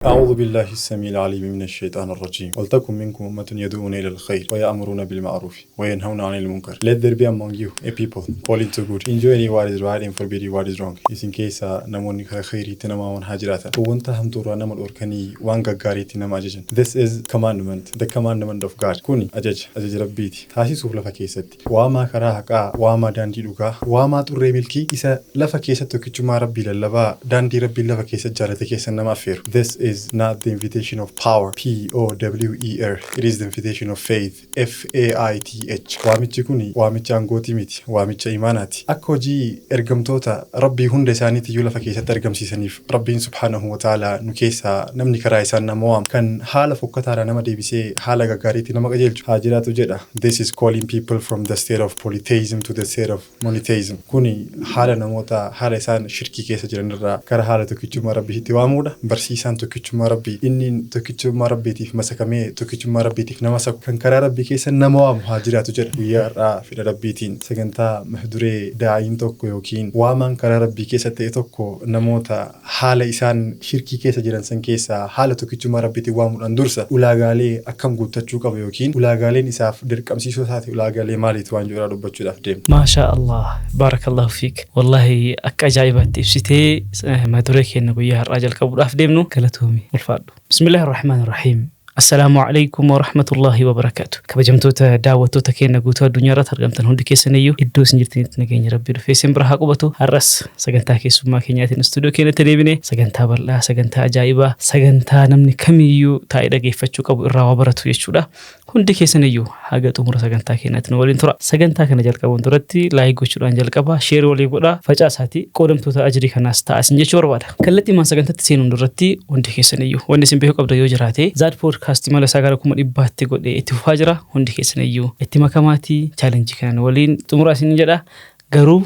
أعوذ بالله السميع العليم من الشيطان الرجيم ولتكن منكم أمة يدعون إلى الخير ويأمرون بالمعروف وينهون عن المنكر. Let there be among you a people calling to good, enjoying what is right and forbidding what is wrong. Isin keessa namoonni karaa khayriitti nama waan hajiraatan wanta hamtuurraa nama dhorkanii waan gaggaariitti nama ajajan. This is commandment, the commandment of God. Kuni ajaja rabbiiti. Taasisuuf lafa keessatti waamaa karaa haqaa, waamaa daandii dhugaa, waamaa xurree milkii isa lafa keessatti tokkichummaa rabbii lallabaa daandii rabbii lafa keessatti jaalate keessa nama affeeru. This is not the invitation of power, P-O-W-E-R. It is the invitation of faith, F-A-I-T-H. Waamichi kuni waamicha angooti miti, waamicha imaanaati. Akka hojii ergamtoota rabbii hunda isaaniitti iyyuu lafa keessatti argamsiisaniif rabbiin subhaanahu wa ta'ala nu keessaa namni karaa isaan nama waamu kan haala fokkataadhaa nama deebisee haala gaggaariitti nama qajeelchu haa jiraatu jedha. This is calling people from the state of polytheism to the state of monotheism. Kuni haala namoota haala isaan shirkii keessa jiranirraa gara haala tokkichummaa rabbiitti waamuudha. Barsiisaan tokkichummaa rabbii inni tokkichummaa rabbiitiif masakamee tokkichummaa rabbiitiif nama saku kan karaa rabbii keessa nama waamu haa jiraatu jedha. Guyyaa har'aa fedha rabbiitiin sagantaa mahduree daa'iin tokko yookiin waamaan karaa rabbii keessa ta'e tokko namoota haala isaan shirkii keessa jiran san keessaa haala tokkichummaa rabbiitiin waamuudhaan dursa ulaagaalee akkam guuttachuu qaba yookiin ulaagaaleen isaaf dirqamsiisoo taate ulaagaalee maaliiti waan jiraa dubbachuudhaaf deema. Maashaa Allah, baarakallahu fiik. Wallahi akka ajaa'ibaatti ibsitee mahduree keenya guyyaa har'aa jalqabuudhaaf deemnu galatoomii ulfaadhu. Bismillahir Rahmaanir Rahiim. Assalaamu alaykum wa rahmatullahi wa barakaatu. Kabajamtoota daawwattoota keenya guutuu addunyaa irratti argamtan hundi keessaniyyuu iddoo isin jirtanitti nageenya rabbii dhufee isin bira haa qubatu. Har'as sagantaa keessummaa keenyaatiin istuudiyoo keenyatti deebinee sagantaa bal'aa, sagantaa ajaa'ibaa, sagantaa namni kamiyyuu taa'ee dhageeffachuu qabu irraa waa baratu jechuudha. Hundi keessaniyyuu haga xumura sagantaa keenyaatti nu waliin tura. Sagantaa kana jalqabuun duratti laayik gochuudhaan jalqabaa, sheer walii godhaa, facaasaati qoodamtoota ajrii kanaas ta'asin jechuu barbaada. Kallattii maan sagantaatti seenuun duratti hundi keessaniyyuu wanni isin beekuu qabda yoo jiraate Zaad Podcast mala isaa gara 100tti godhee itti fufaa jira. Hundi keessaniyyuu itti makamaatii chaalenjii kanaan waliin xumura isin jedha. Garuu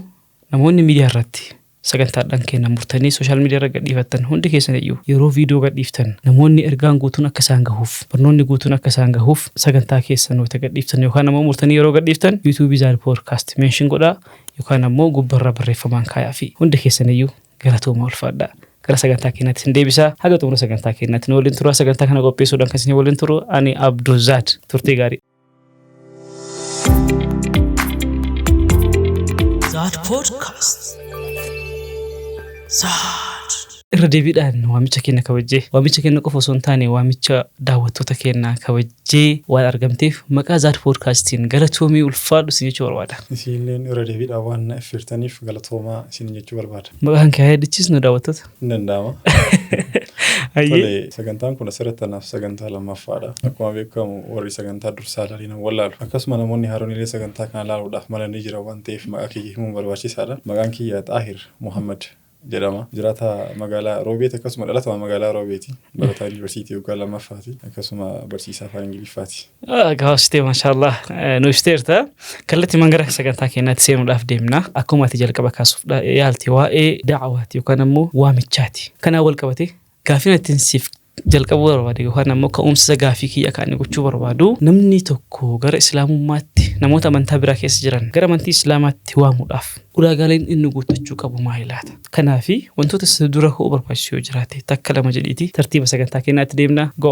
namoonni miidiyaa irratti sagantaadhaan kennan murtanii sooshaal miidiyaa irra gadhiifatan hundi keessaniyyuu yeroo viidiyoo gadhiiftan namoonni ergaan guutuun akka isaan gahuuf barnoonni guutuun akka isaan gahuuf sagantaa keessan wata gadhiiftan yookaan ammoo murtanii yeroo gadhiiftan YouTube Zaad Podcast mention godhaa yookaan ammoo gubbarra barreeffamaan kaayaa fi hundi keessaniyyuu galatooma ulfaadhaa. Gara sagantaa keenyaatti isin deebisaa haga xumura sagantaa keenyaatti nu waliin tura. Sagantaa kana qopheessuudhaan kan isin waliin turu ani Abdul Zaad. Turtii gaarii. Zaad Podcast. Zaad. Irra deebiidhaan waamicha keenya kabajjee waamicha keenya qofa osoo hin taane waamicha daawwattoota keenya kabajjee waan argamteef maqaa Zaad Podcastiin galatoomii ulfaadhu isin jechuu barbaada. Isinilleen irra deebiidhaan waan affeertaniif galatoomaa isin jechuu barbaada. Maqaan kee yaadachiisnu daawwattoota. Hin danda'ama. Sagantaan kun asirratti anaaf sagantaa lammaffaadha. Akkuma beekamu warri sagantaa dursaa ilaalan wallaalu. Akkasuma namoonni haaroon sagantaa kana ilaaluudhaaf malanii jiran waan ta'eef maqaa kiyya himuun barbaachisaadha. Maqaan kiyya Xaahir Muhammad jedhama. Jiraata magaalaa Roobeet akkasuma dhalata magaalaa Roobeeti. Barataa Yuunivarsiitii waggaa lammaffaati. Akkasuma barsiisaa afaan Ingiliffaati. Gaawwastee maashaallah nu ibsiteerta. Kallattii mangara sagantaa keenyaatti seenuudhaaf deemna. Akkuma ati jalqaba kaasuuf yaalti waa'ee da'awaati yookaan ammoo waamichaati. Kanaan wal qabate gaaffiin ittiin siif jalqabuu barbaade yookaan ammoo ka'umsa gaaffii kiyya kaanii gochuu barbaadu namni tokko gara islaamummaatti namoota amantaa biraa keessa jiran gara amantii islaamaatti waamuudhaaf ulaagaaleen inni guuttachuu qabu maali laata? Kanaafi wantoota isa dura ka'uu barbaachisu yoo jiraate takka lama jedhiiti tartiiba sagantaa keenyaatti deemna go.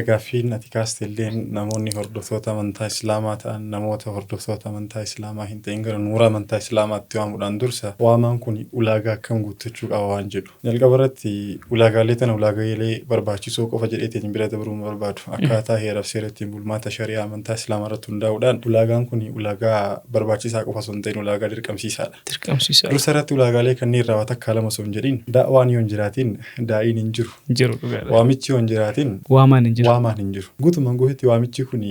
Gaaffiin ati kaastelleen namoonni hordoftoota amantaa islaamaa ta'an namoota hordoftoota amantaa islaamaa hin ta'in gara nuura amantaa islaamaatti waamuudhaan dursa waamaan kun ulaagaa akkam guuttachuu qaba waan jedhu. Jalqaba irratti ulaagaalee tana ulaagaalee barbaachisoo qofa jedheetiin bira dabruu barbaadu. Akkaataa heeraaf seerattiin bulmaata shari'aa amantaa islaamaa irratti hundaa'uudhaan ulaagaan kun ulaagaa barbaachisaa qofa osoo hin ta'in ulaagaa dirqamsiisaadha. Dursa irratti ulaagaalee kanneen irraa takka lama osoo hin jedhin da'waan yoo hin jiraatin daa'iin hin jiru. Waamichi yoo hin jiraatin waamaan hin jiru. Guutumaan guututti waamichi kun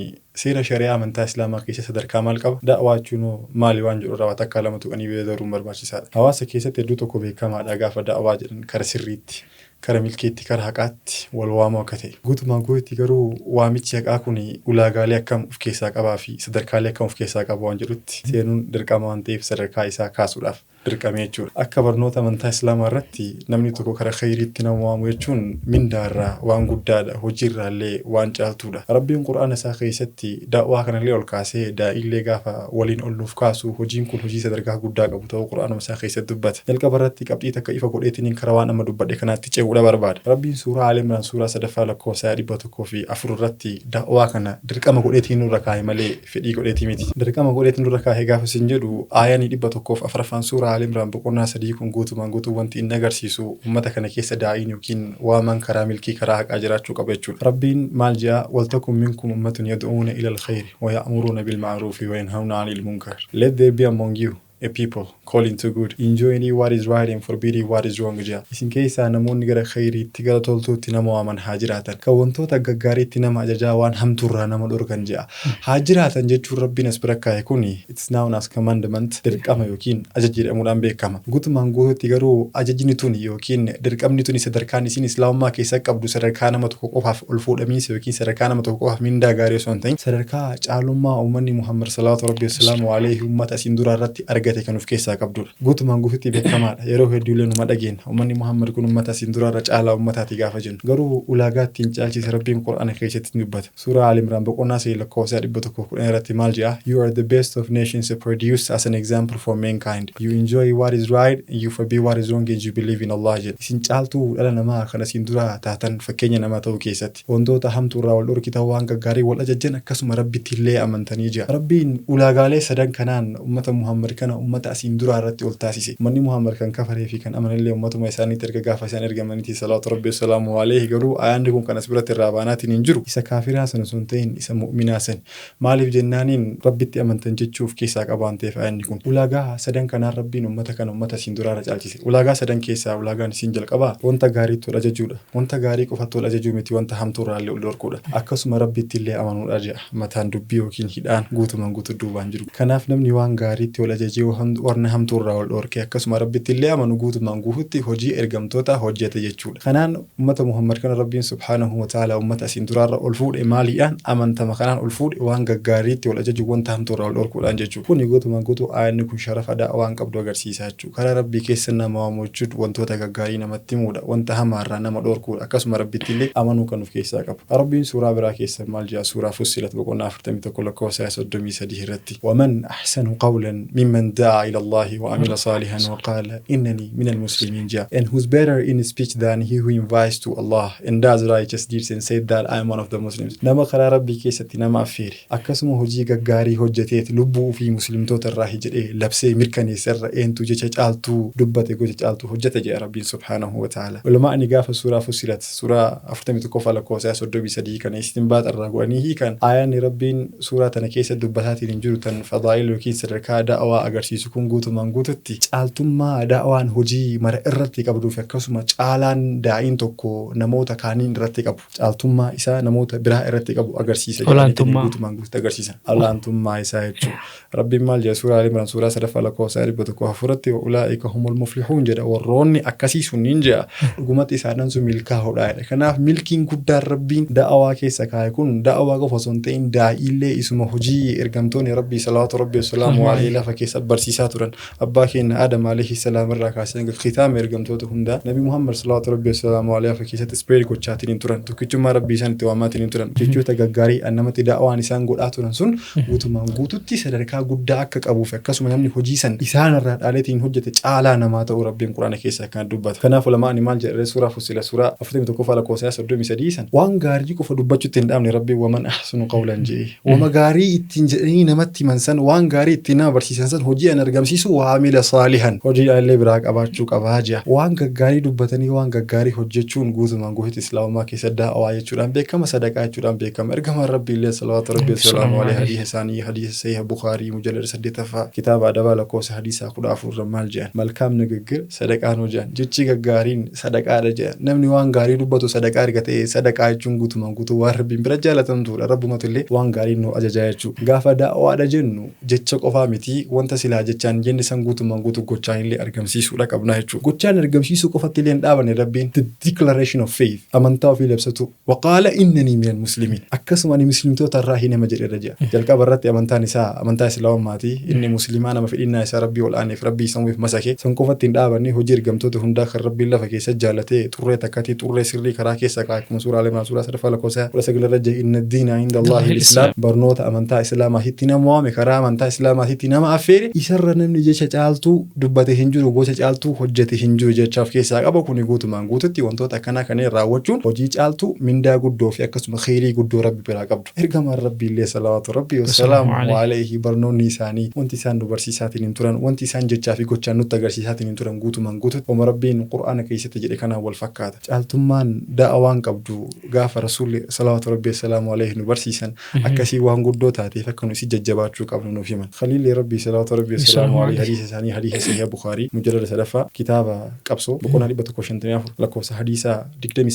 seera shari'aa amantaa islaamaa keessa sadarkaa maal qaba? Da'waa jechuun maali waan jedhu irraa takka lama tuqanii bira daruun barbaachisaadha. Hawaasa keessatti hedduu tokko beekamaadha gaafa da'waa jedhan kara sirriitti, kara milkeetti, kara haqaatti wal waamuu akka ta'e. Guutumaan guututti garuu waamichi haqaa kun ulaagaalee akkam of keessaa qabaa fi sadarkaalee akkam of keessaa qaba waan jedhutti seenuun dirqama waan ta'eef sadarkaa isaa kaasuudhaaf dirqame jechuudha. Akka barnoota amantaa Islaamaa irratti namni tokko karaa khayriitti nama waamu jechuun mindaarraa waan guddaadha, hojiirraallee waan caaltuudha. Rabbiin Qur'aana isaa keessatti daa'waa kanallee ol kaasee daa'illee gaafa waliin ol nuuf kaasu hojiin kun hojii sadarkaa guddaa qabu ta'uu Qur'aanuma isaa keessatti dubbata. Jalqaba irratti qabxii takka ifa godheetiin karaa waan amma dubbadhe kanaatti ce'uudha barbaada. Rabbiin suuraa Aali Imraan suuraa sadaffaa lakkoofsa 104 irratti daa'waa kana dirqama godheetiin nurra kaa'e malee fedhii godheetii miti. Dirqama godheetiin nurra kaa'e gaafa sin jedhu aayanii 104 suuraa Aali Imraan boqonnaa 3 kun guutumaan guutuu wanti inni agarsiisu ummata kana keessa daa'iin yookiin waaman karaa milkii karaa haqaa jiraachuu qaba jechuudha. Rabbiin maal jedha waltakum minkum ummatun yad'uuna ila alkhayri wa ya'muruuna bil ma'ruufi wa yanhawna 'anil munkar. Let there be among you a people calling to good, enjoying what is right and forbidding what is wrong jaa. Isin keessaa namoonni gara khayriitti gara toltuutti nama waaman haa jiraatan. Kan wantoota gaggaariitti nama ajajaa waan hamtuurraa nama dhorkan jaa. Haa jiraatan jechuun Rabbiin as bira kaa'e kuni it's known as commandment, dirqama yookiin ajaja jedhamuudhaan beekama. Guutumaan guutuutti garuu ajajni tuni yookiin dirqamni tuni sadarkaan isin Islaamummaa keessa qabdu sadarkaa nama tokko qofaaf ol fuudhamiinsa yookiin sadarkaa nama tokko qofaaf mindaa gaarii osoo hin ta'in sadarkaa caalummaa uummanni Muhammad salaatu rabbi wasalaamu alayhi ummata isin duraa irratti argate kan of keessaa qabdudha. Guutumaan guutuutti beekamaadha. Yeroo hedduulee numa dhageenya. Uummanni Muhammad kun ummata isin duraa irra caalaa ummataati gaafa jennu. Garuu ulaagaa ittiin caalchise Rabbiin Qur'aana keessatti dubbata. Suuraa Aali Imraan boqonnaa 3 lakkoofsa 110 irratti maal jedha? You are the best of nations produced as an example for mankind. You enjoy what is right, you forbid what is wrong and you believe in Allah jedha. Isin caaltuu dhala namaa kan isin duraa taatan fakkeenya namaa ta'uu keessatti. Wantoota hamtuurraa wal dhorkitan waan gaggaarii wal ajajjan akkasuma Rabbitti illee amantanii jira. Rabbiin ulaagaalee sadan kanaan ummata Muhammad kana ummata isin duraa irratti ol taasise. Uummanni Muhammad kan kafaree fi kan amanallee ummatuma isaaniitti erga gaafa isaan ergamaniiti salaatu rabbi wasalaamu alayhi. Garuu ayaanni kun kan as biratti irraa baanaatiin hin jiru. Isa kaafiraa sana sun ta'in isa mu'minaa san. Maaliif jennaaniin Rabbitti amantan jechuuf keessaa qabaan ta'eef ayaanni kun. Ulaagaa sadan kanaan Rabbiin ummata kana ummata isin duraa irra caalchise. Ulaagaa sadan keessaa ulaagaan isin jalqabaa wanta gaariitti ol ajajuudha. Wanta gaarii qofatti ol ajajuu miti wanta hamtuurraallee ol dhorkuudha. Akkasuma Rabbitti illee amanuudha jedha. Mataan dubbii yookiin hidhaan guutumaan guutuu duubaan jiru. Kanaaf namni waan gaariitti ol ajajee warna hamtuurraa ol dhorkee akkasuma Rabbitti illee amanu guutumaan guutuutti hojii ergamtoota hojjete jechuudha. Kanaan ummata Muhammad kana Rabbiin subhaanahu wa ta'ala ummata isin duraarra ol fuudhe maaliidhaan amantama kanaan ol fuudhe waan gaggaariitti ol ajaju wanta hamtuurraa ol dhorkuudhaan jechuudha. Kuni guutumaan guutuu ayaanni kun sharafa waan qabdu agarsiisaa jechuudha. Karaa Rabbii keessa nama waamu jechuun wantoota gaggaarii namatti himuudha. Wanta hamaarraa nama dhorkuudha. Akkasuma Rabbitti illee amanuu kan of keessaa qabu. Rabbiin suuraa biraa keessa maal jedha? Suuraa Fussilat boqonnaa 41 lakkoofsa 33 irratti. Waman ahsanu qawlan mimman da'a ila Allahi wa amila salihan wa qala innani min al-muslimin jaa. And who's better in speech than he who invites to Allah and does righteous deeds and said that I am one of the Muslims. Nama karaa Rabbii keessatti nama affeere. Akkasuma hojii gaggaarii hojjeteet lubbuu fi muslimtoota irraa jedhee labsee mirkaneessa irra eentu jecha caaltuu dubbate gocha caaltuu hojjete jedha Rabbiin subhaanahu wa ta'ala. Ulamaa'ni gaafa suuraa Fussilat suuraa 41 lakkoofsa 33 kana istinbaat irraa godhanii hiikan ayaanni Rabbiin suuraa tana keessa dubbataatiin hin jiru tan fadaa'il yookiin sadarkaa da'awaa agarsiisu kun guutumaan guututti caaltummaa da'awaan hojii mara irratti qabduuf akkasuma caalaan daa'iin tokko namoota kaaniin irratti qabu caaltummaa isaa namoota biraa irratti qabu agarsiisa. Guutumaan guututti agarsiisa. Olaantummaa isaa jechuudha. Rabbiin maal jedha suuraa Aali Imraan suuraa 3 lakkoofsa 104 ulaa'ika humul muflihuun jedha. Warroonni akkasii sunniin jedha dhugumatti isaanan sun milkaa'uudha. Kanaaf milkiin guddaan Rabbiin da'awaa keessa kaa'e kun da'awaa qofa osoo hin ta'in daa'illee isuma hojii ergamtoonni Rabbii salaatu rabbi wasalaamu alayhi lafa keessa barsiisaa turan. Abbaa keenya Adam alayhi salaam irraa kaasee khitaama ergamtoota hundaa Nabi Muhammad salaatu rabbi wasalaamu alayhi lafa keessatti spread gochaatiin turan. Tokkichummaa Rabbii isaan itti waamaatiin turan. Jechoota gaggaarii namatti da'awaan isaan godhaa turan sun guutumaan guututti sadarkaa guddaa akka qabuuf akkasuma namni hojii san isaan irraa dhaaleetiin hojjete caalaa namaa ta'uu Rabbiin Qur'aana keessa kan dubbata. Kanaaf ulamaa'ni maal jedhee suuraa Fussilat suuraa 41 lakkoofsa 33 san waan gaarii qofa dubbachuutti hin dhaabne Rabbiin waman ahsanu qawlan jedhee wama gaarii ittiin jedhanii namatti himan san waan gaarii ittiin nama barsiisan san hojii an argamsiisu waamila saalihan hojii illee biraa qabaachuu qabaa jira. Waan gaggaarii dubbatanii waan gaggaarii hojjechuun guutumaan guututti Islaamummaa keessa da'awaa jechuudhaan beekama sadaqaa jechuudhaan beekama. Ergamaan Rabbii illee salawaatu rabbi wasalaamu alayhi hadiisa isaanii hadiisa sahih Bukhaarii mujallada 8ffaa kitaaba adabaa lakkoofsa hadiisa 14 maal jedhan malkaam nigiggir sadaqaan hojjan jechi gaggaariin sadaqaadha jedhan. Namni waan gaarii dubbatu sadaqaa argate sadaqaa jechuun guutumaan guutuu waan Rabbiin bira jaalatamtuudha. Rabbumatu illee waan gaarii nu ajajaa jechuudha. Gaafa da'awaadha jennu jecha qofaa miti wanta silaa jechaan jenne san guutumaan guutuu gochaan illee argamsiisuudha qabnaa jechuudha. Gochaan argamsiisuu qofatti illee dhaabane rabbiin the declaration of faith amantaa ofii labsatu waqaala innanii minal muslimiin akkasuma ani muslimtoota irraa hin nama jedhe jira. Jalqaba irratti amantaan isaa amantaa islaamummaati inni muslimaa nama fedhinnaa isaa rabbii ol aaneef rabbii samuuf masake san qofatti hin dhaabanne hojii ergamtoota hundaa kan rabbiin lafa keessa jaalatee xurree takkaatii xurree sirrii karaa keessa akkuma suuraa lemaa suuraa sadaffaa lakkoofsa 19 inna diina inda Allahi al-Islaam barnoota amantaa islaamaatitti nama waame karaa amantaa islaamaatitti nama affeere isarra namni jecha caaltuu dubbate hin jiru gocha caaltuu hojjete hin jiru jechaaf keessaa qaba kuni guutumaan guututti wantoota akkanaa kanneen raawwachuun hojii caaltuu mindaa guddoo fi akkasuma khayrii guddoo rabbi biraa qabdu. Ergamaan rabbii illee salawaatu rabbii wasalaamu alayhi barnoonni isaanii wanti isaan nu barsiisaatiin hin turan wanti isaan jechaa fi gochaan nutti agarsiisaatiin hin turan guutumaan guututti oma rabbiin qur'aana keessatti jedhe kanaan wal fakkaata. Caaltummaan da'awaan qabdu gaafa rasuulli salawaatu rabbii wasalaamu alayhi nu barsiisan akkasii waan guddoo taateef akka nu si jajjabaachuu qabnu nuuf himan. Khaliilli rabbii salawaatu rabbii wasalaamu alayhi hadiisa isaanii hadiisa sahih Bukhari mujallada sadaffaa kitaaba qabsoo boqonnaa 154 lakkoofsa hadiisa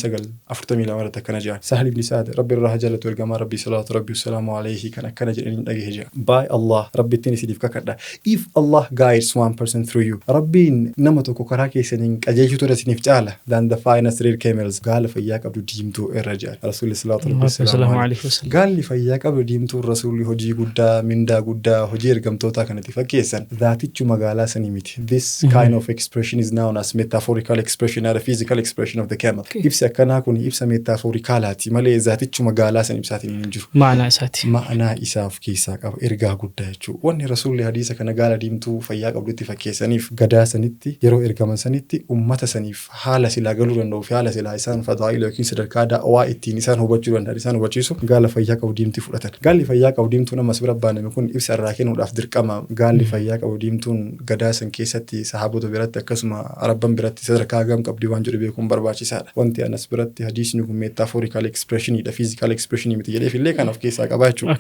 2942 irratti akkana jedhan. Sahal ibn Sa'd rabbi irraa jaalatu ergamaa rabbii salawaatu rabbii wasalaamu alayhi kan akkana jedhanii dhagahe jira. By Allah rabbittiin isiniif kakadha. If Allah guides one person through you rabbiin nama tokko karaa keessaniin qajeelchuutu isiniif caala than the finest red camels gaala fayyaa qabdu diimtuu irra jedhan. Rasuulli salawaatu rabbii wasalaamu alayhi gaalli fayyaa qabdu diimtuu rasuulli hojii guddaa mindaa guddaa hojii ergamtoota kanatti fakkeessan zaatichu magaalaa sanii miti. This kind of expression is known as metaphorical expression or physical expression of the camel. Ibsa akkanaa kun ibsa metaphoricalaati malee zaatichu magaalaa san ibsaatiin hin jiru. Ma'anaa isaati. Ma'anaa isaaf keessaa qaba ergaa guddaa jechuudha. Wanni rasuulli hadiisa kana gaala diimtuu fayyaa qabdutti fakkeessaniif gadaa sanitti yeroo ergaman sanitti ummata saniif haala silaa galuu danda'u fi haala silaa isaan fadaa'ila yookiin sadarkaa da'awaa ittiin isaan hubachuu danda'an isaan hubachiisu gaala fayyaa qabu diimtii fudhatan. Gaalli fayyaa qabu diimtuu namas bira baaname kun ibsa irraa kennuudhaaf dirqama. Gaalli fayyaa qabu diimtuun gadaa san keessatti sahaabota biratti akkasuma arabban biratti sadarkaa gam qabdi waan jedhu beekuun barbaachisaadha. Wanti anas biratti hadiisni kun metaphorical expressionidha physical expression miti jedheef illee kan of keessaa qaba jechuudha.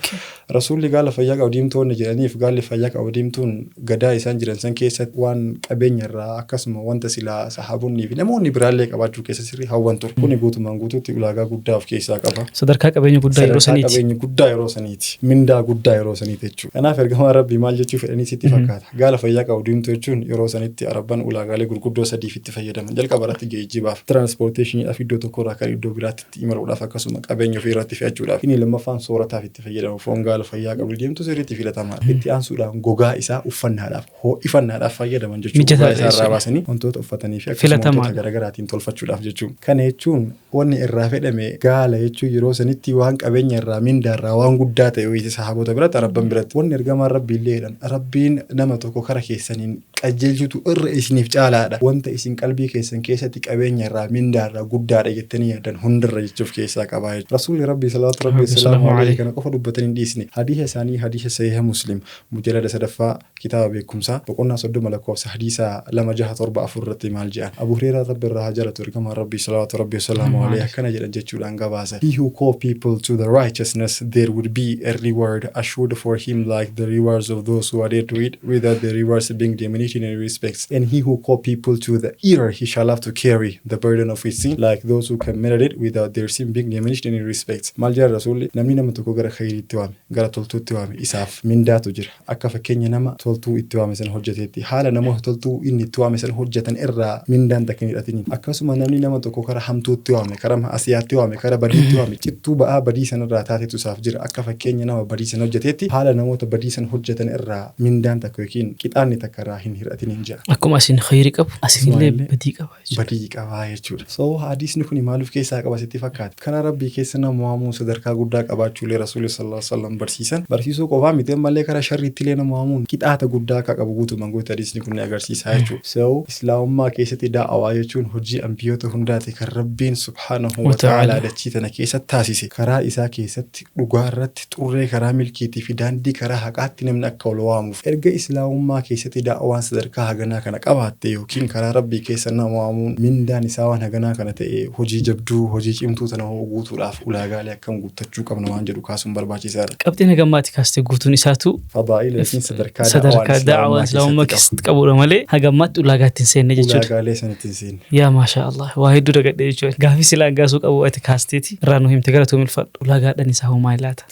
Rasuulli gaala fayyaa qabu diimtuun jedhaniif gaalli fayyaa qabu diimtuun gadaa isaan jiran san keessatti waan qabeenya irraa akkasuma wanta silaa sahaabonni fi namoonni biraallee qabaachuu keessa sirrii hawwan ture. Kuni guutumaan guututti ulaagaa guddaa of keessaa qaba. Sadarkaa qabeenya guddaa yeroo saniiti. Qabeenya guddaa yeroo saniiti. Mindaa guddaa yeroo saniiti jechuudha. Kanaaf ergamaa rabbii maal jechuu fedhanii sitti fakkaata. Gaala fayyaa qabu diimtuu jechuun yeroo sanitti arabban ulaagaalee gurguddoo sadiif itti fayyadaman. Jalqaba irratti geejjibaaf transportationidhaaf iddoo tokko irraa kan iddoo biraatti imaluudhaaf akkasuma qabeenya ofii irratti fe'achuudhaaf. Inni lammaffaan soorataaf itti fayyadamu. Foon gaala fayyaa qabu diimtuu sirriitti filatamaadha. Itti aansuudhaan gogaa isaa uffannaadhaaf ho'ifannaadhaaf fayyadaman jechuudha. Gogaa isaa irraa baasanii wantoota uffatanii fi akkasuma wantoota garaagaraatiin tolfachuudhaaf jechuudha. Kana jechuun wanni irraa fedhame gaala jechuun yeroo sanitti waan qabeenya irraa mindaa irraa waan guddaa ta'e wayita sahaabota biratti arabban biratti wanni ergamaan rabbii illeedhaan rabbiin nama tokko kara keessaniin qajeelchutu irra isiniif caalaadha. Wanta isin qalbii keessan keessatti qabeenya irraa mindaa irraa guddaadha jettanii yaadan hundarra jechuuf keessaa qabaa jechuudha. Rasuulli rabbii salawaatu rabbii wasalaamu alayhi kana qofa dubbatanii hin dhiisne hadiisa isaanii hadiisa sahih Muslim mujallada sadaffaa kitaaba beekumsaa boqonnaa 30 lakkoofsa hadiisa 264 irratti maal jedhan. Abu Hurayraa rabbi irraa jaalatu ergamaan rabbii salawaatu rabbii wasalaamu alayhi akkana jedhan jechuudhaan gabaasa. He who call people to the righteousness there would be a reward assured for him like the rewards of those who adhere to it without the rewards being diminished in any respects. And he who call people to the error he shall have to carry the burden of his sin like those who committed it without their sin being diminished in any respects. Maal jedha rasuulli namni nama tokko gara khayriitti waame gara toltuutti waame isaaf mindaatu jira. Akka fakkeenya nama toltuu itti waame san hojjeteetti haala namoota toltuu inni itti waame san hojjetan irraa mindaan takka hin hidhatiniin. Akkasuma namni nama tokko kara hamtuutti waame kara asiyaatti waame kara badiitti waame cittuu ba'aa badii san irraa taatetu isaaf jira. Akka fakkeenya nama badii san hojjeteetti haala namoota badii san hojjetan irraa mindaan takka yookiin qixaanni takka irraa hin hidhatiniin jira. Akkuma asin khayri qabu asinillee badii qaba jechuudha. Badii qaba jechuudha. So hadiisni kun maaliif keessaa qaba sitti fakkaata? Kana rabbii keessa nama waamuu sadarkaa guddaa qabaachuulee rasuulli sallallahu alaihi wasallam barsiisan barsiisuu qofaa miti malee kara sharriitti illee nama waamuun qixaata guddaa akka qabu guutumaan guutuu hadiisni kun agarsiisa jechuudha. So islaamummaa keessatti da'awaa jechuun hojii anbiyoota hundaati kan rabbiin subhaanahu wa ta'ala dachii tana keessatti taasise. Karaa isaa keessatti dhugaa irratti xurree karaa milkiitii fi daandii karaa haqaatti namni akka ol waamuuf erga islaamummaa keessatti da'awaan sadarkaa haganaa kana qabaatte yookiin karaa rabbii keessa nama waamuun mindaan isaa waan haganaa kana ta'e hojii jabduu hojii cimtuu tana guutuudhaaf ulaagaalee akkam guuttachuu qabna waan jedhu kaasuun barbaachisaadha. Qabxiin hagammaatti kaastee guutuun isaatu fadaa'ila yookiin sadarkaa da'awaa islaamummaa keessatti qabudha malee hagammaatti ulaagaatti hin seenne jechuudha. Ulaagaalee sanatti hin seenne. Yaa maashaa Allah waa hedduu dagadhee jechuudha. Gaafii silaa gaasuu qabu ati kaasteeti irraa nu himte gara tuumilfadhu ulaagaadhaan isaa homaa ilaata.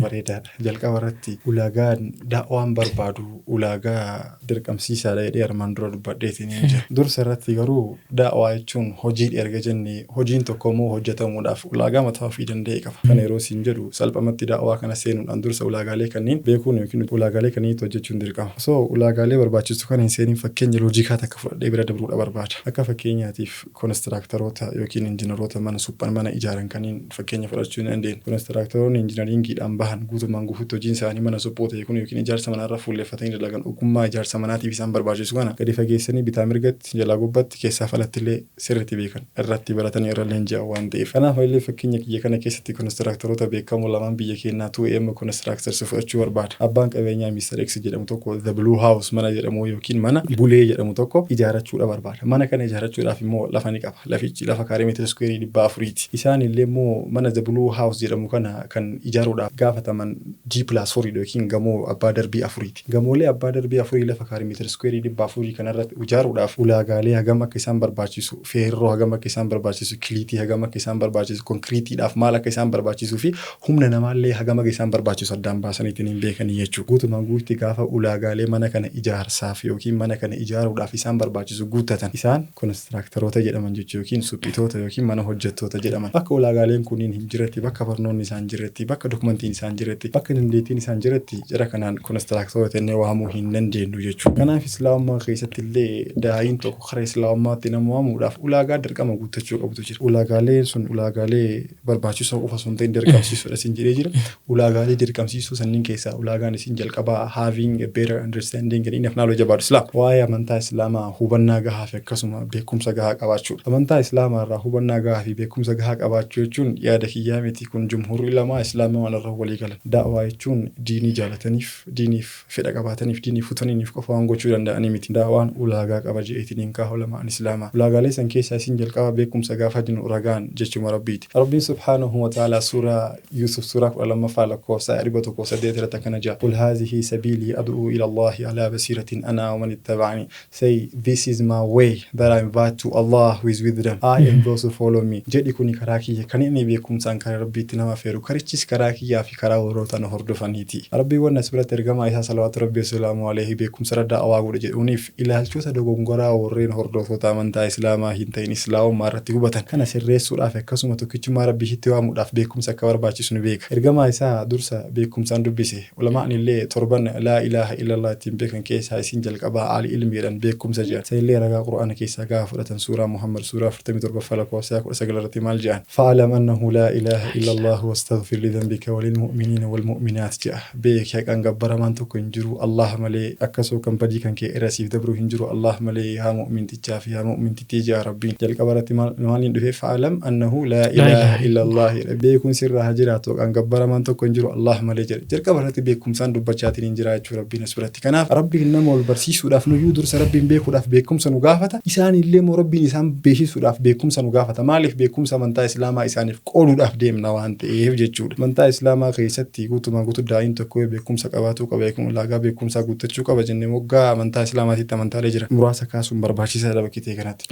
bareedaadha. Jalqaba irratti ulaagaan daawwaan barbaadu ulaagaa dirqamsiisaadha jedhee armaan dura dubbadheetiin hin jira. Dursa irratti garuu daawwaa jechuun hojii erga jennee hojiin tokko immoo hojjetamuudhaaf ulaagaa mataa ofii danda'e qaba. Kana yeroo siin jedhu salphumatti daawwaa kana seenuudhaan dursa ulaagaalee kanneen beekuun yookiin ulaagaalee kanneen hojjechuun dirqama. So ulaagaalee barbaachisu kana hin seeniin fakkeenya loojikaa takka fudhadhee bira dabruudha barbaada. Akka fakkeenyaatiif konistiraaktaroota yookiin injiinaroota mana suphan mana ijaaran kanneen fakkeenya fudhachuu hin dandeenye. Konistiraaktaroonni injiinariingiidhaan bahan guutumaan guutuutti hojiin isaanii mana suphuu ta'e kun yookiin ijaarsa manaarra fuulleeffatanii dalagan ogummaa ijaarsa manaatiif isaan barbaachisu kana gadi fageessanii bitaa mirgatti jalaa gubbatti keessaa falatti illee sirriitti beekan irratti baratanii irra leenji'an waan ta'eef. Kanaaf illee fakkeenya kiyya kana keessatti konistiraaktaroota beekamoo lamaan biyya keenyaa 2AM konistiraaktarsi fudhachuu barbaada. Abbaan qabeenyaa Mr. X jedhamu tokko The Blue House mana jedhamu yookiin mana bulee jedhamu tokko ijaarachuudha barbaada. Mana kana ijaarachuudhaaf immoo lafa ni qaba. Lafichi lafa kaarii meetira iskuweerii 400ti. Isaan illee immoo mana The Blue House jedhamu kana kan ijaaruudhaaf gaafataman G+4 yookiin gamoo abbaa darbii 4ti. Gamoolee abbaa darbii 4 lafa kaarii meetira iskuweerii 400 kanarratti ijaaruudhaaf ulaagaalee hagam akka isaan barbaachisu, feerroo hagam akka isaan barbaachisu, kiliitii hagam akka isaan barbaachisu, konkiriitiidhaaf maal akka isaan barbaachisuu fi humna namaallee hagam akka isaan barbaachisu addaan baasaniitiin hin beekanii jechuudha. Guutumaan guututti gaafa ulaagaalee mana kana ijaarsaaf yookiin mana kana ijaaruudhaaf isaan barbaachisu guuttatan isaan konistiraaktaroota jedhaman jechuudha yookiin suphitoota yookiin mana hojjettoota jedhaman. Bakka ulaagaaleen kunniin hin jirretti, bakka barnoonni isaan jirretti, bakka dokumentiin isaan jirretti, bakka dandeettiin isaan jirretti jara kanaan konistiraaktaroota jennee waamuu hin dandeenyu jechuudha. Kanaaf islaamummaa keessatti illee daa'iin tokko karaa islaamummaatti nama waamuudhaaf ulaagaa dirqama guuttachuu qabutu jira. Ulaagaaleen sun ulaagaalee barbaachisoo qofa osoo hin ta'in dirqamsiisuudha isin jedhee jira. Ulaagaalee dirqamsiisuu sanniin keessaa ulaagaan isin jalqabaa having a better understanding and enough knowledge about Islam. Waa'ee amantaa islaamaa hubannaa gahaa fi akkasuma beekumsa gahaa qabaachuudha. Amantaa islaamaa irraa hubannaa gahaa fi beekumsa gahaa qabaachuu jechuun yaada kiyyaa miti kun jumhuurri lamaa islaamaa walirra walii galan. Daawwaa jechuun diinii jaalataniif, diiniif fedha qabaataniif, diiniif futaniif qofa waan gochuu danda'anii miti. Daawwaan ulaagaa qaba je'eetiniin kaa'u lamaan islaamaa. Ulaagaalee san keessaa isin jalqaba beekumsa gaafa jennu ragaan jechuma rabbiiti. Rabbiin subhaanahu wa ta'ala suuraa Yusuf suuraa 12 lakkoofsa 108 irratti akkana jedha. Qul haadhihi sabiilii ad'uu ila Allahi alaa basiiratin ana wa man ittaba'ani. Say this is my way that I invite to Allah who is with them. I and those who follow me. Jedhi kuni karaa kiyya kan inni beekumsaan karaa rabbiitti nama feeru karichis karaa kiyyaa fi karaa warroota na hordofaniiti. Rabbii waan as biratti ergamaa isaa salawaatu rabbii salaamu alayhi beekumsa radda awaa godhe jedhuuniif ilaalchoota dogongoraa warreen hordoftoota amantaa islaamaa hin ta'in islaamummaa irratti hubatan kana sirreessuudhaaf akkasuma tokkichummaa rabbiitti waamuudhaaf beekumsa akka barbaachisu ni beeka. Ergamaa isaa dursa beekumsaan dubbise. Ulamaan illee torban laa ilaaha illallah ittiin beekan keessaa isin jalqabaa aali ilmiidhaan beekumsa jedhan. Sayillee ragaa qura'aana keessaa gaafa fudhatan suuraa Muhammad suuraa 47 lakkoofsa 19 irratti maal jedhan. Fa'alam annahu laa ilaaha illallah wastaghfir lidhanbika walilmu'miniina walmu'minaat jedha. Beeki haqaan gabbaramaan tokko hin jiru Allah malee akkasoo kan badii kan kee irrasiif dabruu hin jiru Allah malee haa mu'mintichaa fi haa mu'mintittii jedha rabbiin. Jalqaba irratti maaliin dhufee fa'alam annahu laa ilaaha illallah beekuun sirraa haa jiraatu haqaan gabbaramaan tokko hin jiru Allah malee jedha. Jalqaba irratti beekumsaan dubbachaatiin hin jira jechuudha rabbiin as biratti. Kanaaf rabbiin nama wal barsiisuudhaaf nuyyuu dursa rabbiin beekuudhaaf beekumsa nu gaafata. Isaan illee moo rabbiin isaan beeksisuudhaaf beekumsa nu gaafata. Maaliif beekumsa amantaa islaamaa isaaniif qooduudhaaf deemna waan ta'eef jechuudha. Amantaa islaamaa keessatti guutumaan guutuu daa'iin tokko beekumsa qabaachuu qaba. Ulaagaa beekumsaa guuttachuu qaba jennee moggaa amantaa islaamaatitti amantaalee jira. Muraasa kaasuun barbaachisaadha bakkitee kanatti.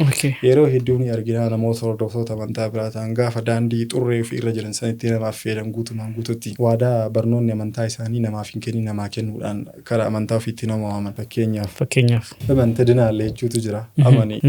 Yeroo hedduu ni argina namoota hordoftoota amantaa biraa ta'an gaafa daandii xurree fi irra jiran sanitti namaaf fayyadamu guutumaan guututti. Waadaa barnoonni amantaa isaanii namaaf hin kennin namaa kennuudhaan karaa amantaa ofiitti nama waaman. Fakkeenyaaf amanta dinaallee jechuutu jira. Amanii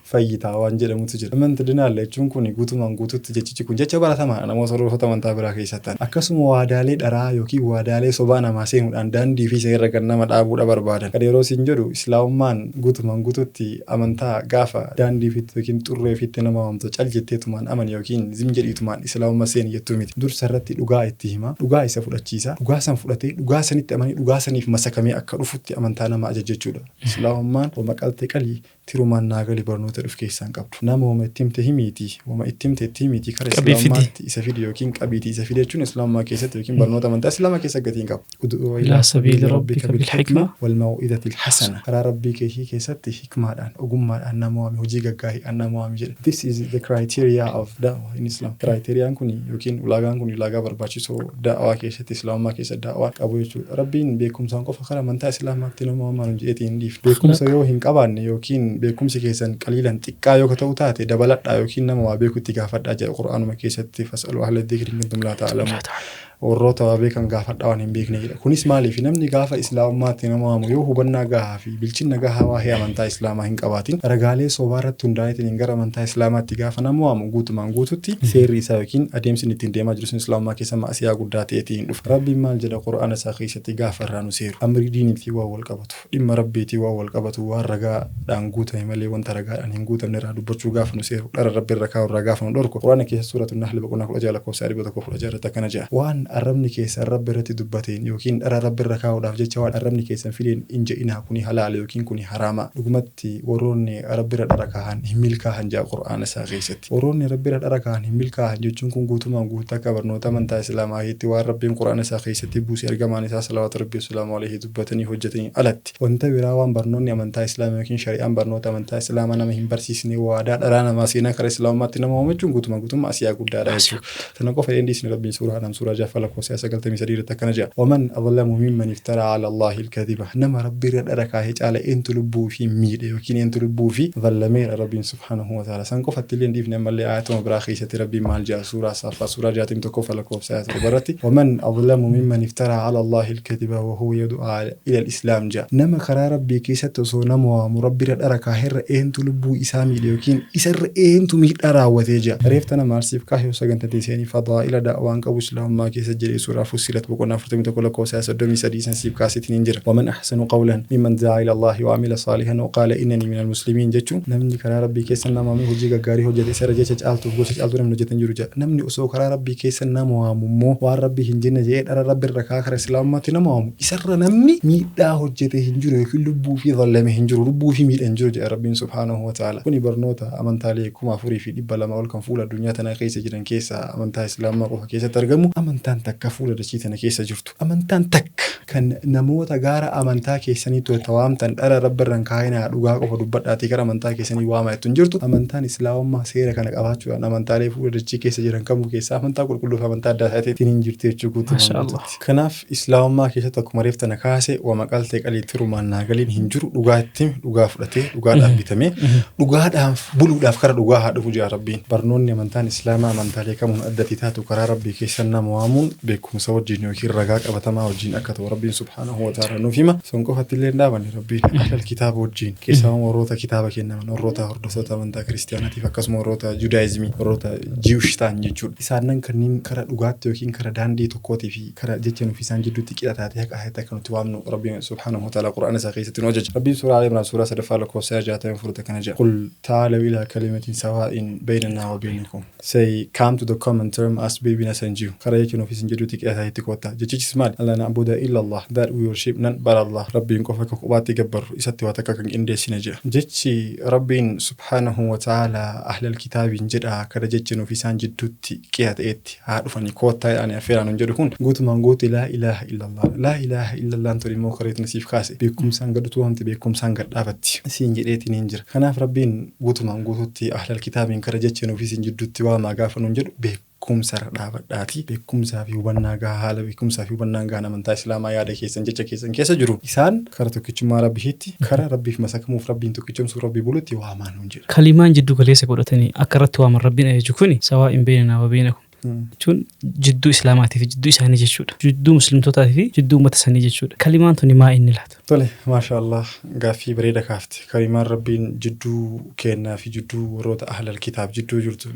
fayyitaa waan jedhamutu jira. Amanta dinaallee jechuun kun guutumaan guututti jechichi kun jecha baratamaa namoota hordoftoota amantaa biraa keessatti. Akkasuma waadaalee dharaa yookiin waadaalee sobaa namaa seenuudhaan daandii fi seera kan nama dhaabuudha barbaadan. Kan yeroo isin jedhu islaamummaan guutumaan guututti amantaa gaafa daandii fi yookiin xurree fi nama waamtu cal jetteetumaan aman yookiin zim jedhiitumaan islaamummaa seen jettuu miti. Dursa irratti dhugaa itti hima, dhugaa isa fudhachiisa, dhugaa san fudhatee dhugaa sanitti amanii dhugaa saniif masakamee akka dhufutti amantaa nama ajajechuudha. Islaamummaan wama qaltee qalii tirumaan naagali barnoota dhuf keessaan qabdu. Nama wama itti himte himiiti, wama itti himte itti himiiti kara islaamummaatti isa fide yookiin qabiitii isa fide jechuun islaamummaa keessatti yookiin barnoota amantaa islaamaa keessa gatiin qabu. Ud'uu ilaa sabiili rabbika bil hikma wal maw'idatil hasana. Karaa rabbii keetii keessatti hikmaadhaan ogummaadhaan nama waami hojii gaggaarii nama waami jedha. This is the criteria of da'wah in Islam. Criteriyaan kun yookiin ulaagaan kun ulaagaa barbaachisoo da'waa keessatti islaamummaa keessa da'waa qabu jechuudha. Rabbiin beekumsaan qofa karaa amantaa islaamaatti nama waaman jedheetiin dhiif. Beekumsa yoo hin qabaanne yookiin beekumsi keessan qaliilan xiqqaa yoo ta'u taate dabaladhaa yookiin nama waa beekutti gaafadhaa jedha Qur'aanuma keessatti fasalu ahla dhikri kuntum laa ta'lamuun. warroota waa beekan gaafadhaa waan hin beeknedha. Kunis maaliif namni gaafa islaamummaatti nama waamu yoo hubannaa gahaa fi bilchina gahaa waa'ee amantaa islaamaa hin qabaatin ragaalee sobaa irratti hundaa'eetiin gara amantaa islaamaatti gaafa nama waamu guutumaan guututti seerri isaa yookiin adeemsi ittiin deemaa jiru sun islaamummaa keessa ma'asiyaa guddaa ta'eetiin dhufa. Rabbiin maal jedha qura'aana isaa keessatti gaafa irraa nu seeru amrii diiniitii waan wal qabatu dhimma rabbiitii waan wal qabatu waan ragaadhaan guutame malee wanta ragaadhaan hin guutamne irraa dubbachuu gaafa nu seeru dhara rabbi irra kaa'u irraa gaafa nu dhorku qura'aana keessa suuratu nahl boqonnaa 16 lakkoofsa 116 akkana jedha waan arrabni keessa rabbi irratti dubbateen yookiin dhara rabbi irra kaa'uudhaaf jecha waan arrabni keessan fideen inja'inaa kuni halaala yookiin kuni haraama dhugumatti warroonni rabbi irra dhara kaa'an hin milkaa'an jedha qura'aana isaa keessatti warroonni rabbi irra dhara kaa'an hin milkaa'an jechuun kun guutumaan guutuu akka barnoota amantaa islaamaa heetti waan rabbiin qura'aana isaa keessatti buusee ergamaan isaa salawaatu rabbii salaamu alayhi dubbatanii hojjetanii alatti wanta biraa waan barnoonni amantaa islaamaa yookiin shari'aan barnoota amantaa islaamaa nama hin barsiisne waadaa dharaa namaa seenaa karaa islaamummaatti nama uumachuun guutumaan guutummaa asiyaa guddaadha jechuudha. Tana qofa dhiisni rabbiin suuraa jaffaa lakkoofsa 93 irratti akkana jedha waman adlamu mimman iftara ala allahi alkadiba nama rabbi irra dhara kaa'ee caala eentu lubbuu fi miidhe yookiin eentu lubbuu fi dhallameera rabbiin subhaanahu wa ta'ala san qofatti illee dhiifne ammallee ayatuma biraa keessatti rabbiin maal jedha suuraa saffaa suuraa 61 lakkoofsa 7 irratti waman adlamu mimman iftara ala allahi alkadiba wa huwa yad'u ila alislam jedha nama karaa rabbii keessatti osoo nama waamu rabbi irra dhara kaa'eerra eentu lubbuu isaa miidhe yookiin isarra eentu miidhaa raawwatee jedha reefta nama arsiif kaahee sagantatee seenii fadaa'ila da'waan qabu islaamummaa keessa jedhee suuraa fussilat boqonnaa 41 lakkoofsa 33 sansiif kaasitiin hin jira waman ahsanu qawlan mimman da'a ila allahi wa amila saalihan wa qaala innanii minal muslimiin jechuun namni karaa rabbii keessa nama waamu hojii gaggaarii hojjete isarra jecha caaltuuf gosa caaltuu namni hojjetan jiru jedha namni osoo karaa rabbii keessa nama waamu immoo waan rabbii hin jenne jedhee dhara rabbi irra kaa'aa karaa islaamummaatti nama waamu isarra namni miidhaa hojjete hin jiru yookiin lubbuu fi dhallame hin jiru lubbuu fi miidha hin jiru jedha rabbiin subhaanahu wa ta'ala. Kuni barnoota amantaalee 4,200 ol kan fuula addunyaa tana keessa jiran keessa amantaa islaamaa qofa keessatti argamu amantaan takka fuula dachii tana keessa jirtu amantaan takka kan namoota gaara amantaa keessanii tawaamtan dhara rabbi irraan kaa'inaa dhugaa qofa dubbadhaatii gara amantaa keessanii waamaa jettu hin jirtu amantaan islaamummaa seera kana qabaachuudhaan amantaalee fuula dachii keessa jiran kamuu keessa amantaa qulqulluu fi amantaa adda ta'eetiin hin jirti jechuu guutummaa. Kanaaf islaamummaa keessatti akkuma reefta na kaase waa maqaaltee qaliitti rumaannaa galiin hin jiru dhugaatti dhugaa fudhatee dhugaadhaan bitamee dhugaadhaan buluudhaaf kara dhugaa haa dhufu jaa rabbiin barnoonni amantaan islaamaa amantaalee kamuun addatti taatu karaa rabbii keessa nama waamuun beekumsa wajjin yookiin ragaa qabatamaa wajjin akka ta'u rabbiin subhaanahu wa ta'ala nuuf hima son qofatti illee dhaabanne rabbiin ahlal kitaaba wajjin keessaa warroota kitaaba kennaman warroota hordoftoota amantaa kiristiyaanaatiif akkasuma warroota judaayizimii warroota jiwush ta'an jechuudha isaanan kanneen kara dhugaatti yookiin kara daandii tokkootii fi kara jecha nuuf isaan jidduutti qixataatee haqa hatta kan nuti waamnu rabbiin subhaanahu wa ta'ala qura'aana isaa keessatti nu ajaja rabbiin suuraa Imraan suuraa 3 lakkoofsa 64 kana jedha qul ta'aalaw ilaa kalimatin sawaa'in baynanaa wa baynakum say come to the common term as between us and you kara jecha nuuf isin jidduutti qixataatee qotta jechichis maal alla na'budu illa Allah that we worship none but Allah rabbiin qofa akka qubaatti gabbaru isatti waa takka kan qindeessine jedha jechi rabbiin subhaanahu wa ta'ala ahlal kitaabiin jedha kada jecha nuuf isaan jidduutti qixataeetti haa dhufanii koottaa jedhanii affeeraan hin jedhu kun guutumaan guutuu laa ilaaha illallah laa ilaaha illallah tole immoo kareetiin siif kaase beekumsaan gadhutu wanti beekumsaan gad dhaabatti siin jedheetiin hin jira kanaaf rabbiin guutumaan guutuutti ahlal kitaabiin kada jecha nuuf isin jidduutti waamaa gaafa nuun jedhu beekumsa irra dhaabadhaati beekumsaa fi hubannaa gahaa haala beekumsaa fi hubannaa gahaa amantaa islaamaa yaada keessan jecha keessan keessa jiru isaan kara tokkichummaa rabbiitti kara rabbiif masakamuuf rabbiin tokkichumsuu rabbii bulutti waamaan nuun jedha. Kalimaan jiddu galeessa godhatanii akka irratti waaman rabbiin ajaju kuni sawaa hin beeynanaa wa beeynakum jechuun jidduu islaamaatii fi jidduu isaanii jechuudha jidduu muslimtootaa fi jidduu uummata isaanii jechuudha kalimaan tuni maa inni laata. Tole maashaallah gaaffii bareeda kaafte kalimaan rabbiin jidduu kennaa fi jidduu warroota ahlal kitaab jidduu jirtu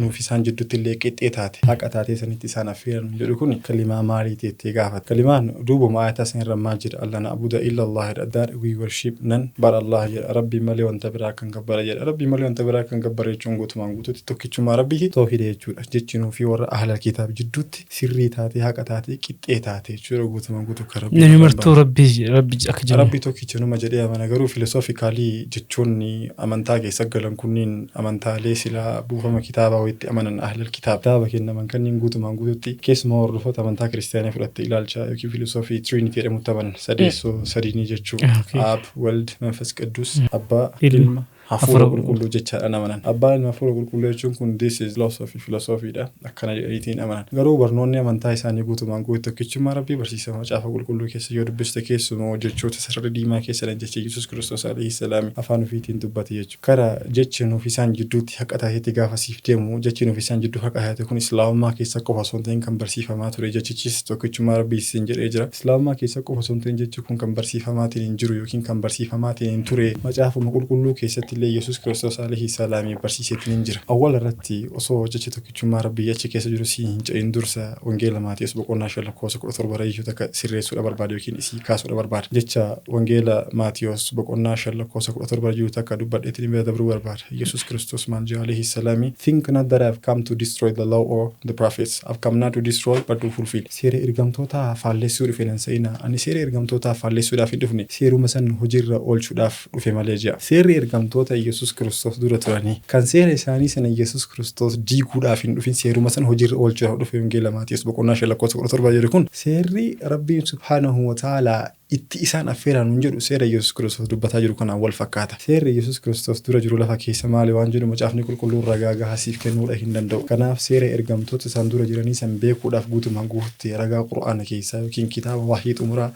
nuuf isaan jidduutti illee qixxee taate haqa taatee sanitti isaan affeeran jedhu kun kalimaa maalii teettee gaafate kalimaan duubuma ayataa san irra maal jedha alla na'budu illa Allah jedha that we worship none but Allah jedha rabbii malee wanta biraa kan gabbara jedha rabbii malee wanta biraa kan gabbara jechuun guutumaan guutuutti tokkichummaa rabbii tawhiida jechuudha jechinuu fi warra ahlal kitaab jidduutti sirrii taatee haqa taatee qixxee taatee jechuudha guutumaan guutuu kan rabbii nani martuu rabbii rabbii tokkicha numa jedhee amana garuu filosoofikaalii jechuun amantaa keessa galan kunniin amantaalee silaa buufama kitaabaa wayitti amanan ahlal kitaaba kennaman kanneen guutumaan guutuutti keessumaa hordoftoota amantaa kiristaanaa fudhatte ilaalcha yookiin filosoofii trinity jedhamutti amanan sadeessoo sadiinii jechuu aab wald manfas qidduus abbaa ilma hafuura qulqulluu jechaadhaan amanan. Abbaan ilma hafuura qulqulluu jechuun kun this is philosophiidha akkana jedhaniitiin amanan. Garuu barnoonni amantaa isaanii guutumaan guutuu tokkichummaa Rabbii barsiisa macaafa qulqulluu keessa yoo dubbiste keessumaa jechoota sarara diimaa keessa jecha Yesuus Kiristoos alayhi salaam afaan ofiitiin dubbate jechuudha. Kara jechi nuuf isaan jidduutti haqa taateetti gaafa siif deemu jechi nuuf isaan jidduu haqa taate kun islaamummaa keessa qofa osoo hin ta'in kan barsiifamaa ture jechichis tokkichummaa Rabbii isin jedhee jira. Islaamummaa keessa qofa osoo hin ta'in jechi kun kan barsiifamaatiin hin jiru yookiin kan barsiifamaatiin hin ture macaafuma qulqulluu keessatti illee Yesuus Kiristoos alayhi salaam barsiiseetiin hin jira. Awwal irratti osoo jechi tokkichummaa Rabbii achi keessa jiru si hin ce'in dursa wangeela Maatiyos boqonnaa 5:17 rayyuu takka sirreessuudha barbaade yookiin isii kaasuudha barbaade. Jecha wangeela Maatiyos boqonnaa 5:17 rayyuu takka dubbadheetiin bira dabruu barbaada. Yesuus Kiristoos maal jedha alayhi salaam, think not that I have come to destroy the law or the prophets. I've come not to destroy but to fulfill. Seera ergamtoota faallessuu dhufe nan sa'ina. Ani seera ergamtoota faallessuudhaaf hin dhufne. Seeruma san hojiirra oolchuudhaaf dhufe malee jira. Seerri ergamtoota Yesuus Kiristoos dura turanii kan seera isaanii sana Yesuus Kiristoos diiguudhaaf hin dhufin seeruma san hojiirra oolchuudhaaf dhufe wangeela Maatiyos boqonnaa 5:17 jedhu kun seerri Rabbiin subhaanahu wa ta'aalaa itti isaan affeeraan hin jedhu seera Yesuus Kiristoos dubbataa jiru kanaan wal fakkaata. Seerri Yesuus Kiristoos dura jiru lafa keessa maali waan jedhu macaafni qulqulluun ragaa gahaa siif kennuudha hin danda'u. Kanaaf seera ergamtoota isaan dura jiranii san beekuudhaaf guutumaan guututti ragaa qura'aana keessaa yookiin kitaaba wahii xumuraa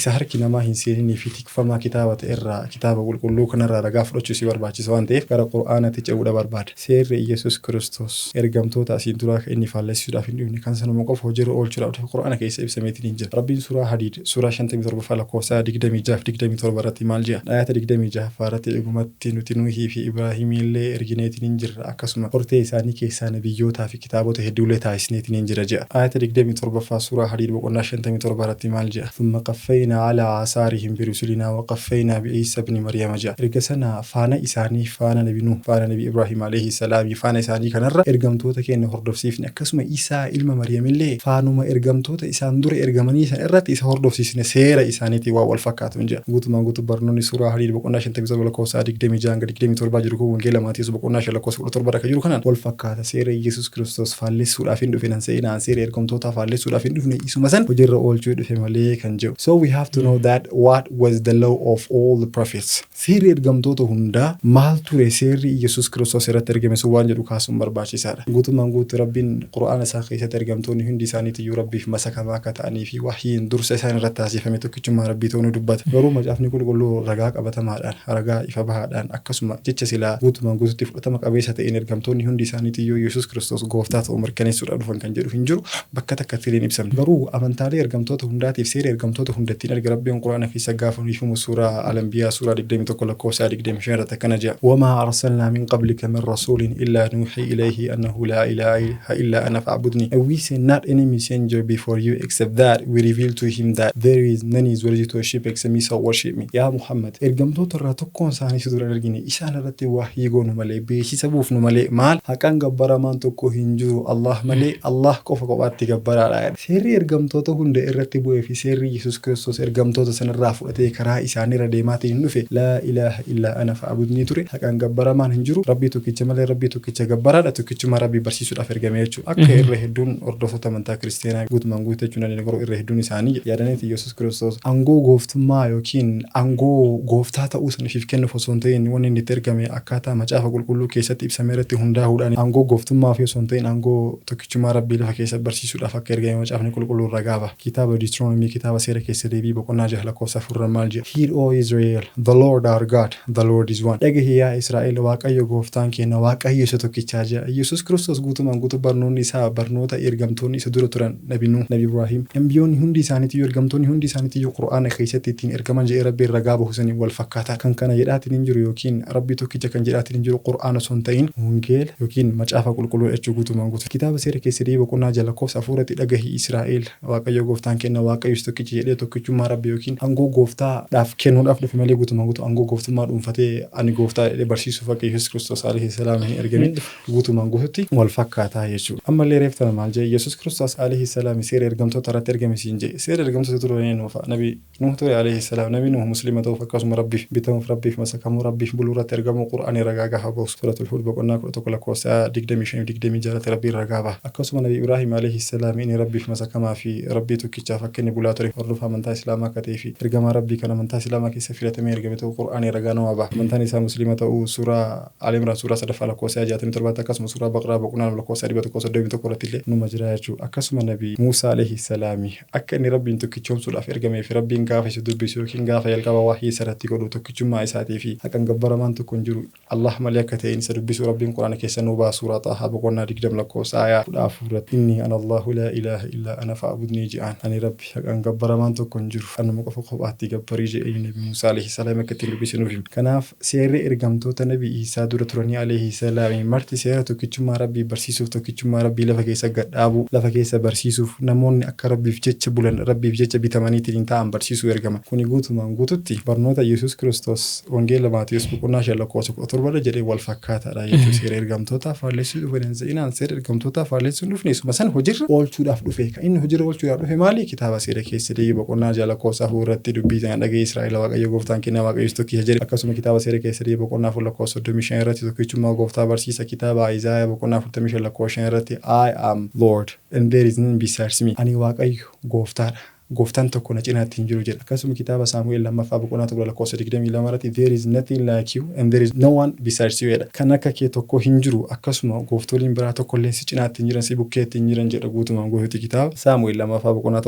isa harki namaa hin seeninii fi tikfamaa kitaaba ta'erraa kitaaba qulqulluu kanarraa ragaa fudhachuu si barbaachisa waan ta'eef gara qura'aanatti ce'uudha barbaada. Seerri Yesuus Kiristoos ergamtoota asiin duraa inni faallessuudhaaf hin dhufne kan sanuma qofa hojiirra oolchuudhaaf qura'aana keessa ibsameetiin hin jira. Rabbiin suuraa Hadiid suuraa 57 lakkoofsa 26-27 irratti maal jedha? Ayata 26 irratti dhugumatti nuti Nuuhii fi Ibraahimillee ergineetiin hin jirra akkasuma hortee isaanii keessaa nabiyyootaa fi kitaabota hedduulee taasisneetiin hin jira jedha. Ayata 27 suuraa Hadiid boqonnaa 57 irratti maal jedha? Thumma qaffayna ala asaarihim birusulinaa wa qaffayna bi Iisa ibni Maryama jedha. Erga sana faana isaanii faana nabi Nuuh faana nabi Ibraahim alayhi salaam faana isaanii kanarra ergamtoota keenya hordofsiifne akkasuma Iisaa ilma Maryamillee faanuma ergamtoota isaan dura ergamanii san irratti isa hordofsiisne seera isaaniitii waa wal fakkaatu hin jira. Guutumaan guutuu barnoonni suuraa Hadiid boqonnaa 57 lakkoofsa 26-27 jiru kun wangeela Maatiyos boqonnaa 5:17 akka jiru kanaan wal fakkaata. Seera Yesuus Kiristoos faallessuudhaaf hin dhufe nan sa'inaan seera ergamtoota faallessuudhaaf hin dhufne isuma san hojiirra oolchuu dhufe malee kan jedhu. So we have to know that what was the law of all the prophets. Seerri ergamtoota hundaa maal ture seerri Yesuus Kiristoos irratti ergame sun waan jedhu kaasuun barbaachisaadha. Guutumaan guutuu Rabbiin qura'aana isaa keessatti ergamtoonni hundi isaaniitii Rabbiif masakamaa akka ta'anii fi wahiin dursa isaan irratti taasifame tokkichummaa Rabbii ta'uu dubbata. Garuu macaafni qulqulluu ragaa qabatamaadhaan ragaa ifa bahaadhaan akkasuma jecha silaa guutumaan guututti fudhatama qabeessa ta'een ergamtoonni hundi isaaniitii Yesuus Kiristoos gooftaa ta'uu mirkaneessuudhaaf dhufan kan jedhu hin jiru bakka takkatti hin ibsamne. Garuu amantaalee ergamtoota hundaatiif seera ergamtoota hundattiin erga Rabbiin quraana keessa gaafa nuufimu suuraa Al-Anbiyaa suuraa 21 lakkoofsa 25 irratti akkana jedha. Wamaa arsalnaa min qablika min rasuulin illaa nuuhii ilayhi annahu laa ilaaha illaa ana fa'budni. And we send not any messenger before you except that we reveal to him that there is none is worthy to worship except me, so worship me. Yaa Muhammad ergamtoota irraa tokkoon isaanii si dura argine isaan irratti wahii goonu malee beeksisa buufnu malee maal haqaan gabbaramaan tokko hin jiru Allah malee Allah qofa kophaatti gabbaraadha. Seerri ergamtoota hunda irratti bu'ee fi seerri Yesuus Kiristoos ergamtoota sanarraa fudhatee karaa isaaniirra deemaatiin dhufe laa ilaaha illaa ana fa'budni ture haqaan gabbaramaan hin jiru Rabbii tokkicha malee Rabbii tokkicha gabbaraadha tokkichuma Rabbii barsiisuudhaaf ergame jechuudha. Akka irra hedduun hordoftoota amantaa kiristaanaa guutumaan guutuu jechuun garuu irra hedduun isaanii yaadaniiti Yesuus Kiristoos angoo gooftummaa yookiin angoo gooftaa ta'uu saniif kennuuf osoo hin ta'in wanni inni itti ergame akkaataa macaafa qulqulluu keessatti ibsame irratti hundaa'uudhaan angoo gooftummaa fi osoo hin ta'in angoo tokkichummaa Rabbii lafa keessa barsiisuudhaaf akka ergame macaafni qulqulluun ragaa baha. Kitaaba Deuteronomy kitaaba seera keessa deebii boqonnaa 6 lakkoofsa 4 maal jedha? Hear O Israel, the Lord our God, the Lord is one. Dhagahi yaa Israa'el Waaqayyo gooftaan keenya Waaqayyo isa tokkichaa jedha. Yesuus Kiristoos guutumaan guutuu barnoonni isaa barnoota ergamtoonni isa dura turan nabi Nuuh, nabi Ibraahim, ambiyoonni hundi isaaniitii ergamtoonni hundi isaaniitii qura'aana keessatti ittiin ergaman jedhee Rabbiin ragaa bahusanii wal fakkaata. Kan kana jedhaatiin hin jiru yookiin Rabbii tokkicha kan jedhaatiin hin jiru qura'aana osoo hin ta'in wangeela yookiin macaafa qulqulluu jechuu guutumaan guutuu. Kitaaba seera keessa deebii boqonnaa 6 lakkoofsa 4tti dhagahi Israa'el Waaqayyo gooftaan keenya Waaqayyo isa tokkicha jedhee tokkichummaa Rabbii yookiin angoo gooftaadhaaf kennuudhaaf dhufe malee guutumaan guutuu angoo gooftummaa dhuunfatee ani gooftaa jedhee barsiisuuf akka Yesuus Kiristoos alayhi salaam hin ergame guutumaan guututti wal fakkaataa jechuudha. Ammallee reeffa maal jedhe Yesuus Kiristoos alayhi salaam seera ergamtoota irratti ergame siin jedhe seera ergamtoota turanii nuufa nabi Nuh ture alayhi salaam nabi Nuh muslima ta'uuf akkasuma rabbiif bitamuuf rabbiif masakamuu rabbiif bulurratti ergamuu qur'aanii ragaa gaha bahu suratul Hud boqonnaa 11 lakkoofsa 25 rabbii ragaa baha akkasuma nabi Ibrahim alayhi salaam inni rabbiif masakamaa fi rabbii tokkichaaf akka inni bulaa ture hordofa amantaa islaamaa akka ta'ee fi ergamaa rabbii kan amantaa islaamaa keessa filatamee ergame ta'uu qur'aanii ragaa nama baha amantaan isaa muslima ta'uu suuraa Al Imraan suuraa 3 lakkoofsa 67 akkasuma suuraa Baqraa boqonnaa 2 lakkoofsa 131 irratti illee numa jira jechuudha akkasuma nabi Muusaa alayhi salaam akka inni rabbiin tokkichoomsuudhaaf ergamee fi rabbiin gaafa isa dubbisu yookiin gaafa jalqaba waahii isarratti godhu tokkichummaa isaatii fi haqan gabbaramaan tokko hin jiru Allah malee akka ta'een isa dubbisu rabbiin quraana keessa nuu baa suuraa Xaahaa boqonnaa 20 lakkoofsa ayaa 14 irratti inni ana Allahu laa ilaaha illaa ana fa'budnii jedhaan ani rabbi haqan gabbaramaan tokko hin jiru anuma qofa kophaatti gabbarii jedhee nabi Muusaa alayhi salaam akka ittiin dubbisuuf kanaaf seerri ergamtoota nabi Iisaa dura turanii alayhi salaam marti seera tokkichummaa rabbii barsiisuuf tokkichummaa rabbii lafa keessa gadhaabuu lafa keessa barsiisuuf namoonni akka rabbiif jecha bulan rabbiif jecha bitamaniitiin ta'an barsiisuu ergama kuni guutumaan guututti barnoota Yesuus Kiristoos wangeela Maatiyus boqonnaa 17 jedhee wal fakkaataadha jechuudha seera ergamtoota faalleessuu dhufeen seenaan seera ergamtoota faalleessuu dhufne suma san hojiirra oolchuudhaaf dhufe kan inni hojiirra oolchuudhaaf dhufe maali kitaaba seera keessatti boqonnaa 6 irratti dubbii sana dhagee Israa'el waaqayyo gooftaan kenna waaqayyo tokkicha jedhe akkasuma kitaaba seera keessatti boqonnaa 35 irratti tokkichummaa gooftaa barsiisa kitaaba Isaiah boqonnaa 45 irratti I am Lord and there is none besides me ani waaqayyo gooftaadha gooftaan tokko na cinaatti hin jiru jedha akkasuma kitaaba Saamu'eel lammaffaa boqonnaa 22 irratti there is nothing like you and there is no one besides you jedha kan akka kee tokko hin jiru akkasuma gooftoliin biraa tokko illee si cinaatti hin jiran si bukkeetti hin jiran jedha guutumaan guutuutti kitaaba Saamu'eel lammaffaa boqonnaa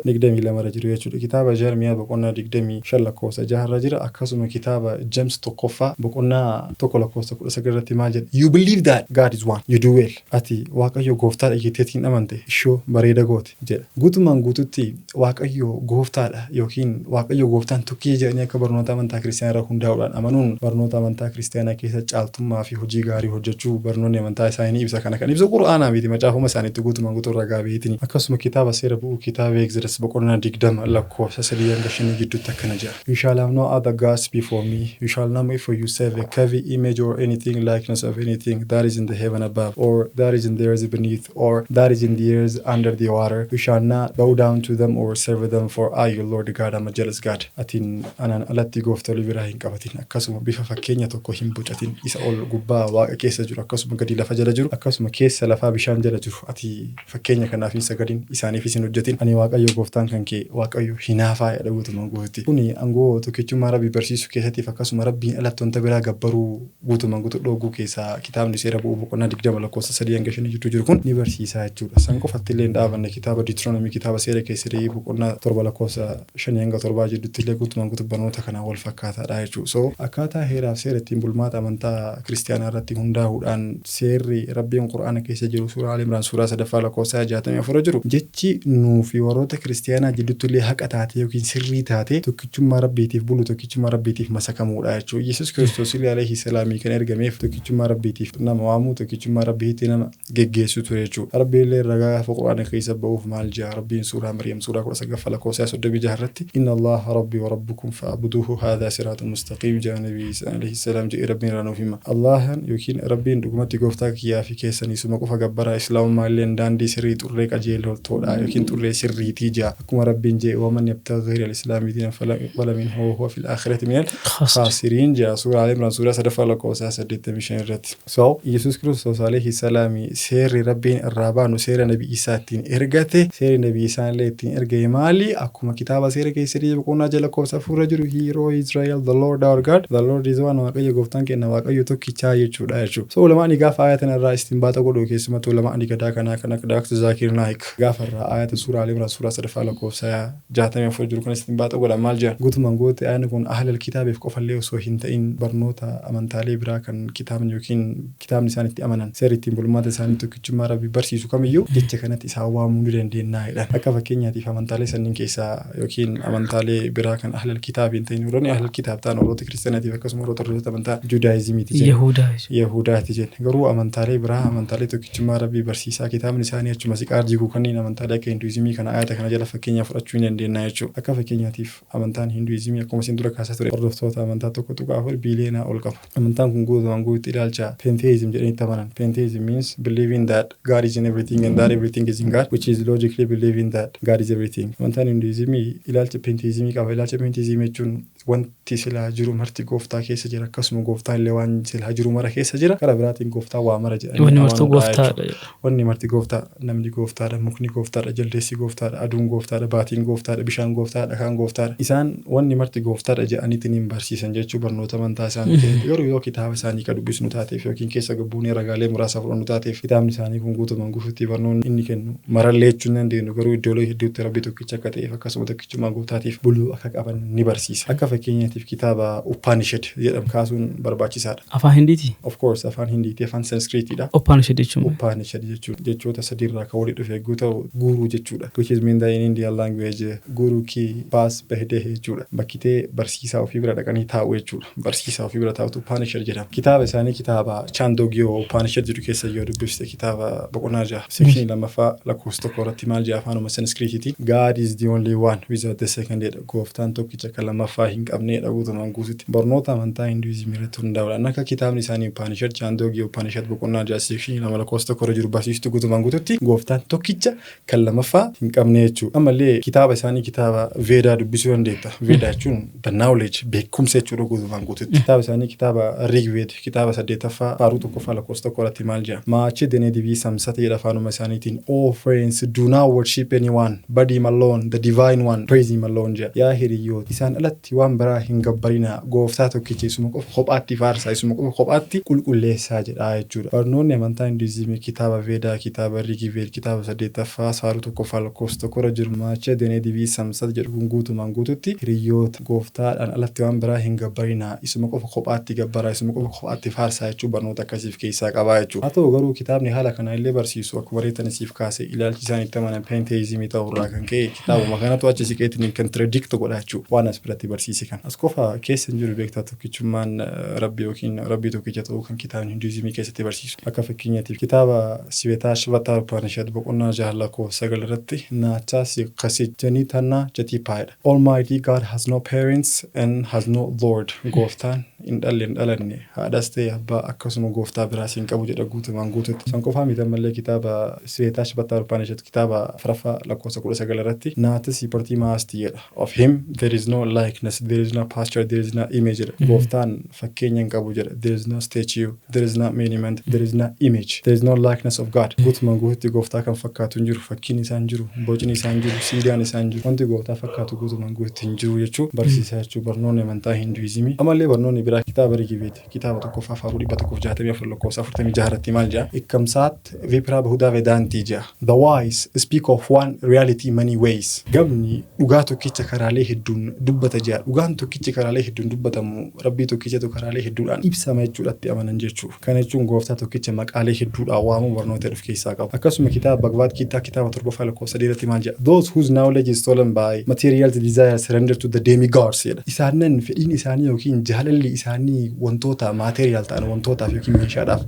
22 irra jiru jechuudha kitaaba Jarmiyaa boqonnaa 25 irra jira akkasuma kitaaba James tokkoffaa boqonnaa 1 irratti maal jedha you believe that God is one you do well ati waaqayyo gooftaadha jetteetiin amante ishoo bareeda goote jedha guutumaan guutuutti waaqayyo gooftaadha yookiin waaqayyo gooftaan tokkii jedhanii akka barnoota amantaa kiristaanaa irra hundaa'uudhaan amanuun barnoota amantaa kiristaanaa keessa caaltummaa fi hojii gaarii hojjechuu barnoonni amantaa isaanii ibsa kana kan ibsu qur'aanaa miti macaafuma isaaniitti guutumaan guutuu ragaa beektini akkasuma kitaaba seera bu'uu kitaaba Exodus boqonnaa 20 lakkoofsa 3 gidduutti akkana jedha you shall have no other gods before me you shall not make for yourself a carved image or anything likeness of anything that is in the heaven above or that is in the earth beneath or that is in the earth under the water you shall not bow down to them or serve them for I your Lord God am a jealous God atin anan alatti gooftolii biraa hin qabatin akkasuma bifa fakkeenya tokko hin bocatin isa ol gubbaa waaqa keessa jiru akkasuma gadi lafa jala jiru akkasuma keessa lafaa bishaan jala jiru ati fakkeenya kanaaf hin sagadin isaaniif hin hojjetin ani waaqayyo gooftaan kan kee waaqayyo hinaafaa jedha guutumaan guututti kuni angoo tokkichummaa rabbii barsiisuu keessattiif akkasuma rabbiin alatti wanta biraa gabbaruu guutumaan guutuu dhooguu keessaa kitaabni seera bu'uu boqonnaa 20 lakkoofsa 3 jiru kun ni barsiisaa jechuudha san qofatti illee dhaabanne kitaaba Deuteronomy kitaaba seera keessatti boqonnaa 7 lakkoofsa 5-7 jedhutti illee guutumaan guutuu barnoota kanaan wal fakkaataadha jechuudha. So akkaataa heeraaf seera ittiin bulmaata amantaa kiristaanaa irratti hundaa'uudhaan seerri rabbiin qur'aana keessa jiru suuraa Al Imraan suuraa 3 lakkoofsa 64 jiru jechi nuu fi warroota kiristaanaa jidduutti illee haqa taate yookiin sirrii taate tokkichummaa rabbiitiif bulu tokkichummaa rabbiitiif masakamuudha jechuudha. Yesuus Kiristoos alayhi salaamii kan ergameef tokkichummaa rabbiitiif nama waamuu tokkichummaa rabbiitti nama geggeessu ture jechuudha. Rabbiin illee ragaa qur'aana keessa ba'uuf maal jaa rabbiin suuraa Maryam suuraa 19 lakkoofsa 36 inna Allah rabbi wa rabbukum fa'buduhu hadha siratun mustaqim jaa nabi alayhi salaam jedhe rabbiin ranuufima Allahan yookiin rabbiin dhugumatti gooftaa kiyyaa fi keessanii suma qofa gabbara islaamummaa illee daandii sirrii xurree qajeeltoodha yookiin xurree sirriitii jaa akkuma rabbiin jedhe waman yabtaghi ghayra al-islaami diinan falan yuqbala minhu huwa fil aakhirati minal khasiriin jaa suuraa Al Imraan suuraa 3 lakkoofsa 85 irratti so Yesuus Kiristoos alayhi salaam seerri rabbiin irraa baanu seera nabi Isaa ittiin ergate seerri nabi Isaa illee ittiin ergate maali akkuma kitaaba seera keessatti boqonnaa 6 lakkoofsa 4 jiru Hero Israel the Lord our God the Lord is one waaqayyo gooftaan keenya waaqayyo tokkicha jechuudha jechuudha so ulamaani gaafa ayatan irraa istinbaata godhu keessumattuu ulamaani gadaa kana kan akka Dr. Zakir Naik gaafa irraa ayata suuraa Al Imraan suuraa 3 lakkoofsa 64 jiru kan istinbaata godha maal jedha guutumaan guutuu ayani kun ahlal kitaabeef qofallee osoo hin ta'in barnoota amantaalee biraa kan kitaabni yookiin kitaabni isaan itti amanan seerri ittiin bulmaata isaanii tokkichummaa rabbii barsiisu kamiyyuu jecha kanatti isaan waamuu ni dandeenya jedhan akka fakkeenyaatiif amantaalee sanniin keessaa yookiin amantaalee biraa kan ahlal kitaabiin ta'in warroonni ahlal kitaab ta'an warroota kiristaanaatiif akkasuma warroota hordoftoota amantaa juudaayizimiiti Yahudaati jenna garuu amantaalee biraa amantaalee tokkichummaa rabbii barsiisaa kitaabni isaanii achuma siqaar jiguu kanneen amantaalee akka hinduizimii kana ayata kana jala fakkeenya fudhachuu ni dandeenya jechuudha akka fakkeenyaatiif amantaan hinduizimii akkuma isin dura kaasaa ture hordoftoota amantaa tokko tuqaa 4 biiliyoonaa ol qaba amantaan kun guutumaan guutuutti ilaalcha pantheism jedhaniitti amanan pantheism means believing that God is in everything and that everything is in God which is logically believing that God is everything everything. Amantaan Hinduizimii ilaalcha penteizimii qaba. Ilaalcha penteizimii jechuun wanti silaa jiru marti gooftaa keessa jira akkasuma gooftaa illee waan silaa jiru mara keessa jira karaa biraatiin gooftaa waa mara jedhanii wanni martuu gooftaadha. Wanni marti gooftaa, namni gooftaadha, mukni gooftaadha, jaldeessi gooftaadha, aduun gooftaadha, baatiin gooftaadha, bishaan gooftaadha, dhagaan gooftaadha. Isaan wanni marti gooftaadha jedhaniitiin hin barsiisan jechuu barnoota amantaa isaanii yoo kitaaba isaanii ka dubbisnu taateef yookiin keessa gabbuunee ragaalee muraasa fudhannu taateef kitaabni isaanii kun guutumaan guutuutti barnoonni inni kennu marallee jechuun dandeenyu garuu iddoolee hedduutti rabbi tokkicha akka ta'eef akkasuma tokkichummaa gootaatiif buluu akka qaban ni barsiisa. Akka fakkeenyaatiif kitaaba Upanishad jedhamu kaasuun barbaachisaadha. Afaan Hindiiti? Of course afaan Hindiiti, afaan Sanskriitiidha. Upanishad jechuun Upanishad jechuun jechoota sadiirraa kan walii dhufe eeguu ta'u guruu jechuudha. Which is mean that in Indian language guruu kii baas bahedee jechuudha. Bakkitee barsiisaa ofii bira dhaqanii taa'u jechuudha. Barsiisaa ofii bira taa'utu Upanishad jedhama. Kitaaba isaanii kitaaba Chandogyo Upanishad jedhu keessa yoo dubbiste kitaaba boqonnaa jaha sekshinii lammaffaa lakkoofsa tokko irratti maal jedha afaanuma Sanskriitiitiin God is the only one without the second jedha. Gooftaan tokkicha kan lammaffaa hin qabneedha guutumaan guututti. Barnoota amantaa Hinduizimii irratti hundaa'uudhaan akka kitaabni isaanii Upanishad Chandogyo Upanishad boqonnaa jaha sekshinii lama lakkoofsa tokko irra jiru barsiistu guutumaan guututti gooftaan tokkicha kan lammaffaa hin qabne jechuudha. Ammallee kitaaba isaanii kitaaba Veedaa dubbisuu dandeetta. Veedaa jechuun the knowledge beekumsa jechuudha guutumaan guututti. Kitaaba isaanii kitaaba Rigved kitaaba 8ffaa faaruu tokkoffaa lakkoofsa tokko irratti maal jedha. Maachi dene dibii samsata jedha afaanuma isaaniitiin all friends do not worship anyone but him alone the divine one praise him alone jedha. Yaa hiriyyoota isaan alatti waan biraa hin gabbarina gooftaa tokkicha isuma qofa kophaatti faarsaa isuma qofa kophaatti qulqulleessaa jedha jechuudha. Barnoonni amantaa Hinduizimii kitaaba Veedaa kitaaba Rigved kitaaba 8ffaa faaruu tokkoffaa lakkoofsa tokko irra jiru maachi dene dibii samsata jedhu kun guutumaan guututti hiriyyoota gooftaadhaan alatti waan biraa hin gabbarina isuma qofa kophaatti gabbaraa isuma qofa kophaatti faarsaa jechuu barnoota akkasiif keessaa qabaa jechuudha. Haa ta'u garuu kitaabni haala kana illee barsiisu akkuma bareetanisiif kaase ilaalchi isaan itti amanan penteizimii ta'urraa kan ka'e kitaabuma kanatu achi siqeetiin kan contradict godha jechuudha. Waan as biratti barsiise kan as qofa keessa hin jiru beektaa tokkichummaan rabbi yookiin rabbii tokkicha ta'uu kan kitaabni Hinduizimii keessatti barsiisu. Akka fakkeenyaatiif kitaaba Shvetashvatara Upanishad boqonnaa jaha lakkoofsa 9 irratti naachasi kasijjanii tannaa jatii paayidha. Almighty God has no parents and has no lord. Gooftaan hin dhalanne haadhas ta'e abbaa akkasuma gooftaa biraas hin qabu jedha guutumaan guututti. San qofaa miti ammallee kitaaba Shvetashvatara Upanishad kitaaba 4ffaa lakkoofsa 19 irratti naatasi partimaa asti jedha. Of him there is no likeness, there is no pasture, there is no image jedha. Gooftaan fakkeenya hin qabu jedha. There is no statue, there is no monument, there is no image, there is no likeness of God. Guutumaan guututti gooftaa kan fakkaatu hin jiru, fakkiin isaa hin jiru, bocni isaa hin jiru, siidaan isaa hin jiru. Wanti gooftaa fakkaatu guutumaan guututti hin jiru jechuu barsiisaa jechuu barnoonni amantaa Hinduizimii. Ammallee barnoonni biraa kitaaba Rigved kitaaba tokkoffaa faaruu 164 lakkoofsa 46 irratti maal jedha. Ikkamsaat Vipra Bahudaa Vedaantii jedha. The wise speak of one reality many ways. Gamni dhugaa tokkicha karaalee hedduun dubbata jedha. Dhugaan tokkichi karaalee hedduun dubbatamu rabbii tokkichatu karaalee hedduudhaan ibsama jechuudhaatti amanan jechuudha. Kana jechuun gooftaa tokkicha maqaalee hedduudhaan waamuu barnoota of keessaa qaba. Akkasuma kitaaba Bhagavad Gita kitaaba 7ffaa lakkoofsa 3 irratti maal jedha. Those whose knowledge is stolen by material desires surrender to the demigods jedha. Isaanan fedhiin isaanii yookiin jaalalli isaanii wantoota material ta'an wantootaaf yookiin meeshaadhaaf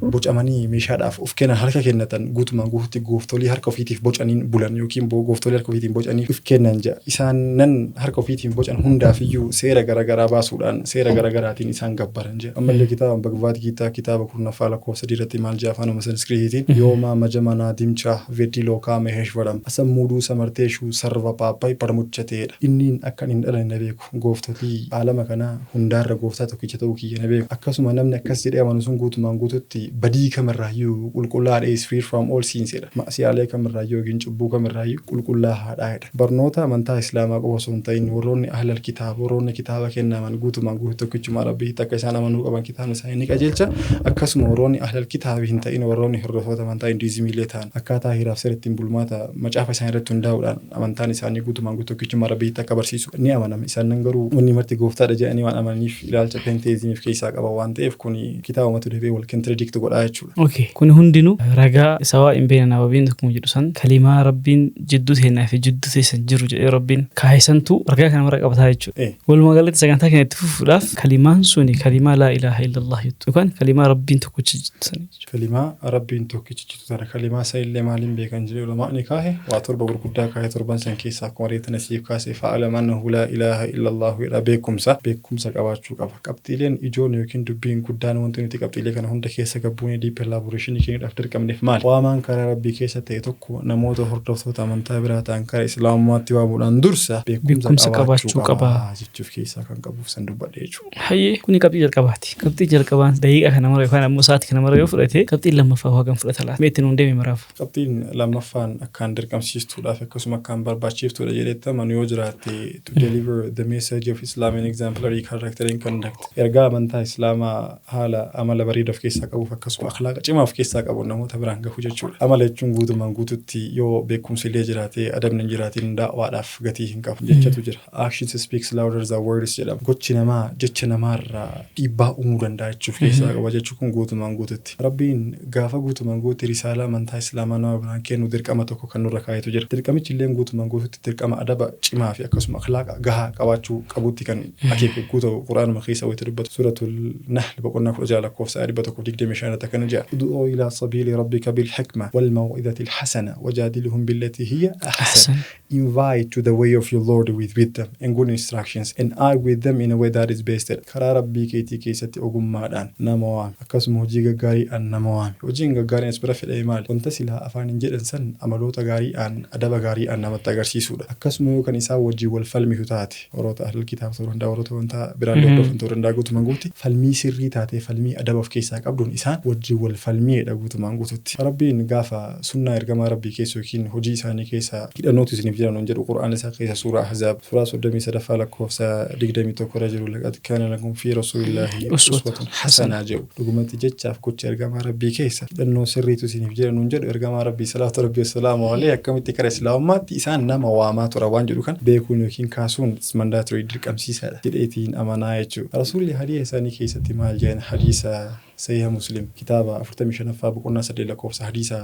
bocamanii meeshaadhaaf of kennan harka kennatan guutumaan guututti gooftolii harka ofiitiif bocaniin bulan yookiin gooftolii harka ofiitiin bocanii of kennan jedha. Isaanan harka ofiitiin bocan hundaaf iyyuu seera garaagaraa baasuudhaan seera garaagaraatiin isaan gabbaran jedha. Ammallee kitaaba Bhagavad Gita kitaaba 10ffaa lakkoofsa 3 irratti maal jedha afaanuma Sanskriitiin yooma majamanaa dimcha veddi lookaa maheshwaram asammuuduu samarteeshuu sarva paappai parmuchateedha. Inniin akka hin dhalanne beeku gooftolii aalama kanaa hundaarra gooftaa tokkicha ta'uu kiyya na beeku. Akkasuma namni akkas jedhee amanu sun guutumaan guututti badii kamirraayyuu qulqullaadha is free from all sins jedha. Ma'siyaalee kamirraayyuu yookiin cubbuu kamirraayyuu qulqullaa'aadha jedha. Barnoota amantaa Islaamaa qofa osoo hin ta'in warroonni ahlal kitaaba warroonni kitaaba kennaman guutumaan guututti tokkichummaa rabbiitti akka isaan amanuu qaban kitaabni isaanii ni qajeelcha. Akkasuma warroonni ahlal kitaabii hin ta'in warroonni hordoftoota amantaa Hinduizimii illee ta'an akkaataa hiraaf sirrittiin bulmaata macaafa isaanii irratti hundaa'uudhaan amantaan isaanii guutumaan guutuu tokkichummaa rabbiitti akka barsiisu ni amanama. Isaan nan garuu wanni marti gooftaadha jedhanii waan amananiif ilaalcha penteizimiif keessaa qaba waan ta'eef kuni kitaaba mata duree wal contradict godhaa jechuudha. Okay, kuni hundinuu ragaa sawaa hin beekne nababiin tokkuma jedhu san kalimaa rabbiin jidduu seenaa fi jidduu teessan jiru jedhee rabbiin kaayisantu ragaa kana mara qabataa jechuudha. Walumaa galatti sagantaa kana itti fufuudhaaf kalimaan suni kalimaa laa ilaaha illallah jettu yookaan kalimaa rabbiin tokkicha jettu sana jechuudha. Kalimaa rabbiin tokkicha jettu sana kalimaa isa illee maaliin beekan jedhee ulamaa'ni kaahe waa torba gurguddaa kaahe torban san keessaa akkuma reettana siif kaase fa'aalamannahu laa ilaaha illallah jedha beekumsa qabaachuu qaba. qabxiileen ijoon yookiin dubbiin guddaan wanti nuti qabxiilee kana hunda keessa gabbuunee deep elaboration kennuudhaaf dirqamneef maali? Waamaan karaa rabbii keessa ta'e tokko namoota hordoftoota amantaa biraa ta'an karaa islaamummaatti waamuudhaan dursa beekumsa qabaachuu qaba jechuuf keessaa kan qabuuf san dubbadhe jechuudha. Hayyee kuni qabxii jalqabaati. Qabxii jalqabaan daqiiqaa kana mara yookaan ammoo sa'aatii kana mara yoo fudhate qabxiin lammaffaa waa kan fudhata laata. Meetti nuun deeme maraaf. Qabxiin lammaffaan akkaan dirqamsiistuudhaaf akkasuma akkaan barbaachistuudha jedhetti amanu yoo jiraatte to deliver the message of Islam in exemplary character and conduct. Ergaa amantaa islaamaa haala amala bareedaa of keessaa qabuuf akkasuma akhlaaqa cimaa of keessaa qabu namoota biraan gahu jechuudha. Amala jechuun guutumaan guututti yoo beekumsi illee jiraate adabni hin jiraatiin da'waadhaaf gatii hin qabu jechatu jira. Actions speaks louder than words jedhama. Gochi namaa jecha namaarraa dhiibbaa uumuu danda'a jechuuf keessaa qaba jechuun kun guutumaan guututti. Rabbiin gaafa guutumaan guututti risaalaa amantaa islaamaa nama biraan kennu dirqama tokko kan nurra kaayetu jira. Dirqamichi illee guutumaan guututti dirqama adaba cimaa fi akkasuma akhlaaqa gahaa qabaachuu qabutti kan akeeku guutuu quraanuma keessa wayita dubbatu. Suuratul Nahl boqonnaa 16 lakkoofsa 125 kana jedha. Ud'uu ilaa sabiili rabbika bil hikma wal maw'izati al hasana wajadilhum billati hiya ahsan. Invite to the way of your Lord with wisdom and good instructions and argue with them in a way that is best. Karaa rabbii keetii keessatti ogummaadhaan nama waami. Akkasuma hojii gaggaariidhaan nama waami. Hojiin gaggaariin as bira fedhee maali? Wanta silaa afaan hin jedhan san amaloota gaariidhaan adaba gaariidhaan namatti agarsiisuudha. Akkasuma yoo kan isaan wajjin wal falmitu taate warroota ahlul kitaaba ta'uu danda'a warroota wanta biraan hordofan ta'uu danda'a guutumaan guututti falmii sirrii taatee falmii adaba of keessaa qabduun isaan wajjin wal falmiidha guutumaan guututti. Rabbiin gaafa sunnaa ergamaa rabbii keessa yookiin hojii isaanii keessa hidhannootu isiniif jiran jedhu qura'aan isaa keessa suuraa ahzaab suuraa 33 lakkoofsa 21 irra jiru laqad kaana lakum fi rasuulillahi uswatun hasanaa jedhu dhugumatti jechaaf gocha ergamaa rabbii keessa hidhannoo sirriitu isiniif jiran jedhu ergamaa rabbii salaatu rabbii wasalaamu alayhi akkamitti karaa islaamummaatti isaan nama waamaa tura waan jedhu kan beekuun yookiin kaasuun mandatory dirqamsiisaadha jedheetiin amanaa jechuudha. Rasuulli hadiisa isaanii keessatti maal jedhan hadiisa Sahih Muslim kitaaba 45 boqonnaa 8 lakkoofsa hadiisa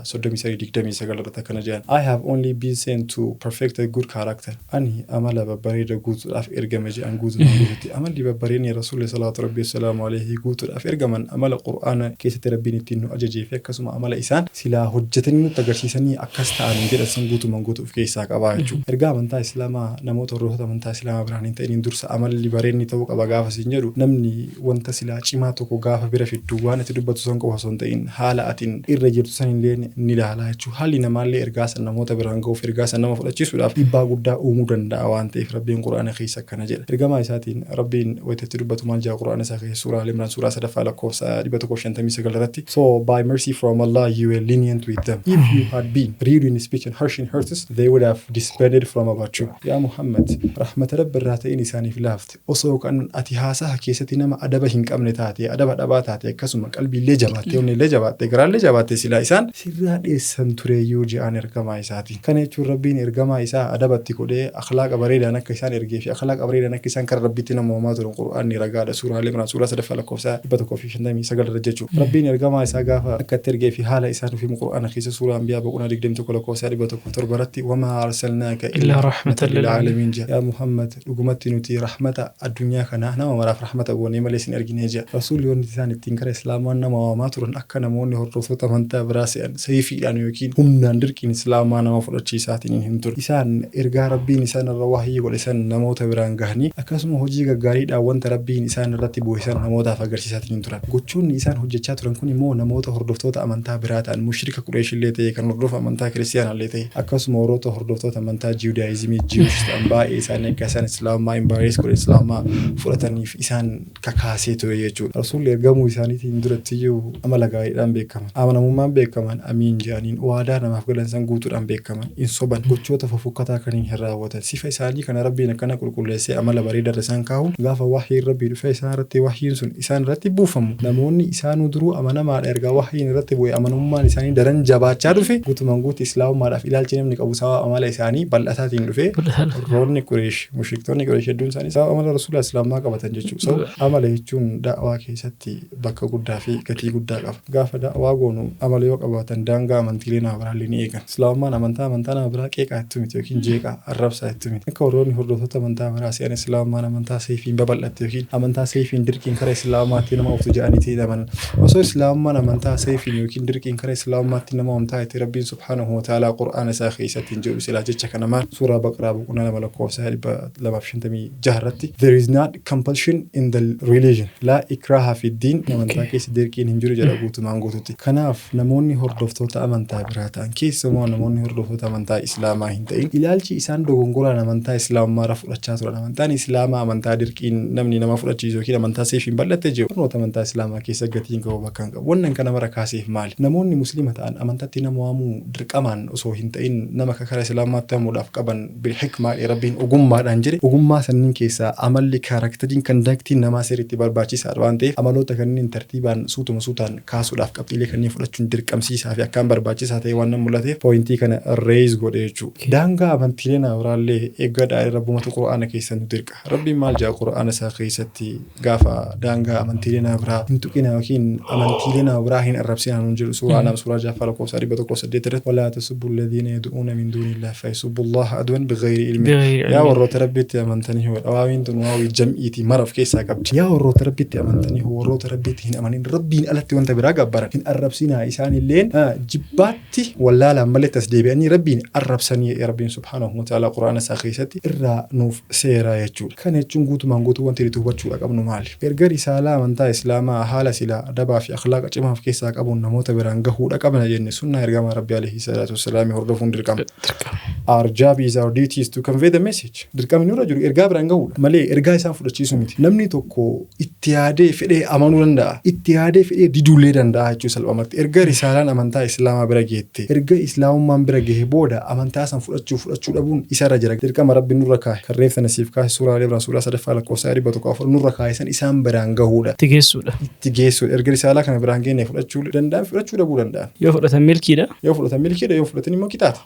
33-29 irratti akkana jedhan I have only been sent to perfect a good character. Ani amala babbareeda guutuudhaaf ergame jedhan guutumaan guututti amalli babbareedni rasuulli salaatu rabbii wasalaamu alayhi guutuudhaaf ergaman amala qur'aana keessatti rabbiin ittiin nu ajajee fi akkasuma amala isaan silaa hojjetanii nutti agarsiisanii akkas ta'an jedhan san guutumaan guutuuf keessaa qabaa jechuudha. Ergaa amantaa islaamaa namoota hordoftoota amantaa islaamaa biraan hin ta'iniin dursa amalli bareedni ta'uu qaba gaafa siin jedhu namni wanta silaa cimaa tokko gaafa bira fiddu waan itti dubbatu san qofa osoo hin ta'in haala atiin irra jirtu san illee ni ilaalaa jechuudha. Haalli namaallee ergaa san namoota biraan gahuuf ergaa san nama fudhachiisuudhaaf dhiibbaa guddaa uumuu danda'a waan ta'eef rabbiin quraana keessa akkana jedha. Ergamaa isaatiin rabbiin wayita itti dubbatu maal jedha quraana isaa keessa suuraa Al-Imraan suuraa 3 lakkoofsa 159 irratti So by mercy from Allah you were lenient with them. If you had been rude in speech and harsh in hearts they would have disbanded from about you. Yaa Muhammad rahmata rabbi irraa ta'in isaaniif laafte osoo kan ati haasaa keessatti nama adaba hin qabne taate adaba dhabaa taate akkasuma qalbiillee jabaatte onnellee jabaatte garaallee jabaatte silaa isaan sirraa dheessan tureeyyuu jedhan ergamaa isaatiin. Kana jechuun rabbiin ergamaa isaa adabatti godhee akhlaaqa bareedaan akka isaan ergee fi akhlaaqa bareedaan akka isaan karaa rabbitti nama uumaa turan qur'aanni ragaadha suuraa Al-Imraan suuraa 3 lakkoofsa 159 irra jechuudha. Rabbiin ergamaa isaa gaafa akka itti ergee fi haala isaan fi qur'aana keessa suuraa Anbiyaa boqonnaa 21 lakkoofsa 107 irratti wamaa arsalnaaka illaa rahmatan lil aalamiin jedha. Yaa Muhammad dhugumatti nuti rahmata addunyaa kana nama maraaf rahmata goonee malee sin erginee jedha. Rasuulli wanti isaan ittiin karaa islaamaa nama waamaa turan akka namoonni hordoftoota amantaa biraa se'an sayfiidhaan yookiin humnaan dirqiin islaamaa nama fudhachiisaatiin hin turre. Isaan ergaa rabbiin isaan irra wahyii godhe san namoota biraan gahanii akkasuma hojii gaggaariidhaan wanta rabbiin isaan irratti buusan namootaaf agarsiisaatiin hin turan. Gochoonni isaan hojjechaa turan kun immoo namoota hordoftoota amantaa biraa ta'an mushrika Qureesh illee ta'e kan hordofa amantaa kiristiyaanaa illee ta'e akkasuma warroota hordoftoota amantaa Juudaayizimii Jiwish ta'an baay'ee isaanii akka isaan islaamaa imbarees godhe islaamaa fudhataniif isaan kakaasee ture jechuudha. Rasuulli ergamuu isaaniitiin durattiyyuu amala gaariidhaan beekaman amanamummaan beekaman amiin jedhaniin waadaa namaaf galan san guutuudhaan beekaman hin soban gochoota fofokkataa kaniin hin raawwatan sifa isaanii kana rabbiin akkana qulqulleessee amala bareedaa isaan kaa'uun gaafa wahyiin rabbii dhufee isaan irratti wahyiin sun isaan irratti buufamu namoonni isaanuu duruu amanamaadha ergaa wahyiin irratti bu'e amanamummaan isaanii daran jabaachaa dhufe guutumaan guutti islaamummaadhaaf ilaalchi namni qabu sababa amala isaanii bal'ataatiin dhufe roonni Qureesh mushriktoonni Qureesh hedduun isaanii sababa amala rasuula islaamaa qabatan jechuudha. Amala jechuun da'waa keessatti bakka guddaa fi gatii guddaa qaba. Gaafa da'waa goonu amala yoo qabaatan daangaa amantiilee nama biraallee ni eegan. Islaamummaan amantaa nama biraa qeeqaa itti miti yookiin jeeqaa arrabsaa itti miti. Akka warroonni hordoftoota amantaa biraa se'an islaamummaan amantaa seefiin babal'atte yookiin amantaa seefiin dirqiin karaa islaamaatti nama ooftu jedhanii amanan. Osoo islaamummaan amantaa seefiin yookiin dirqiin karaa islaamaatti nama oomtaa itti Rabbiin subhaanahu wa ta'aalaa qur'aana isaa keessatti jedhu silaa jecha kana maal suuraa baqraa boqonnaa 2 lakkoofsa 256 irratti there is not compulsion in the religion la ikraha fi din amantaa keessa dirqiin hin jiru jedha guutumaan guututti. Kanaaf namoonni hordoftoota amantaa biraa ta'an keessumaa namoonni hordoftoota amantaa islaamaa hin ta'in ilaalchi isaan dogongoraan amantaa islaamummaa fudhachaa turan amantaan islaamaa amantaa dirqiin namni nama fudhachiisu yookiin amantaa seefiin bal'attee jiru barnoota amantaa islaamaa keessa gatiin qabu bakka hin qabu. Wannan kana mara kaaseef maali? Namoonni musliima ta'an amantaatti nama waamuu dirqamaan osoo hin ta'in nama karaa islaamaatti hamuudhaaf qaban bil hikmaa Rabbiin ogummaadhaan jedhe ogummaa sanniin keessaa amalli kaarakteriin kandaktiin namaa sirriitti barbaachisaadha waan ta'eef amaloota kanneen tartiibaan suutaan kaasuudhaaf qabxiilee kanneen fudhachuun dirqamsiisaa fi akkaan barbaachisaa ta'e waan mul'ateef pooyintii kana reeyz godhe jechuudha. Daangaa amantiilee naa biraallee eeggadhaa rabbumatu qura'aana keessa nu dirqa. Rabbiin maal jedha qura'aana isaa keessatti gaafa daangaa amantiilee naa biraa hin tuqina yookiin amantiilee naa biraa hin arrabsinaa nun jedhu suuraa 6 lakkoofsa 108 irratti walaa tasubbu alladhiina yad'uuna min duunillahi fayasubbu allaha adwan bighayri ilmin. Yaa warroota rabbitti amantanii hoo dhawaawiin tun waawii jam'iiti maraf keessaa qabdi. Yaa warroota rabbitti amantanii hoo warroota rabbitti hin amanin rabbiin alatti wanta biraa gabbaran hin arrabsinaa isaan illeen jibbaatti wallaalaan malee tasdeebi'anii rabbiin arrabsanii rabbiin subhaanahu wa ta'aalaa qura'aana isaa keessatti irraa nuuf seeraa jechuudha. Kana jechuun guutumaan guutuu wanti nuti hubachuudha qabnu maali? Erga risaalaa amantaa islaamaa haala silaa adabaa fi akhlaaqa cimaa of keessaa qabuun namoota biraan gahuudha qabna jenne sunnaa ergamaa rabbii alayhi salaatu wassalaam hordofuun dirqama. Our job is our duty is to convey the message. Dirqamni nurra jiru ergaa biraan gahuudha malee ergaa isaan fudhachiisu miti. Namni tokko itti yaadee fedhee amanuu danda'a. Itti yaadee fedhee diduulee danda'a jechuudha salphumatti. Erga risaalaan amantaa islaamaa bira geette erga islaamummaan bira gehe booda amantaa san fudhachuu dhabuun isarra jira. Dirqama rabbi nurra kaa'e kan reeffa nasiif kaa'e suuraa Ibraan suuraa 3 lakkoofsa 104 nurra kaa'e san isaan biraan gahuudha. Itti geessuudha. Erga risaalaa kana biraan geenne fudhachuu danda'an fudhachuu dhabuu danda'an. Yoo fudhatan milkiidha. Yoo fudhatan immoo qixaata.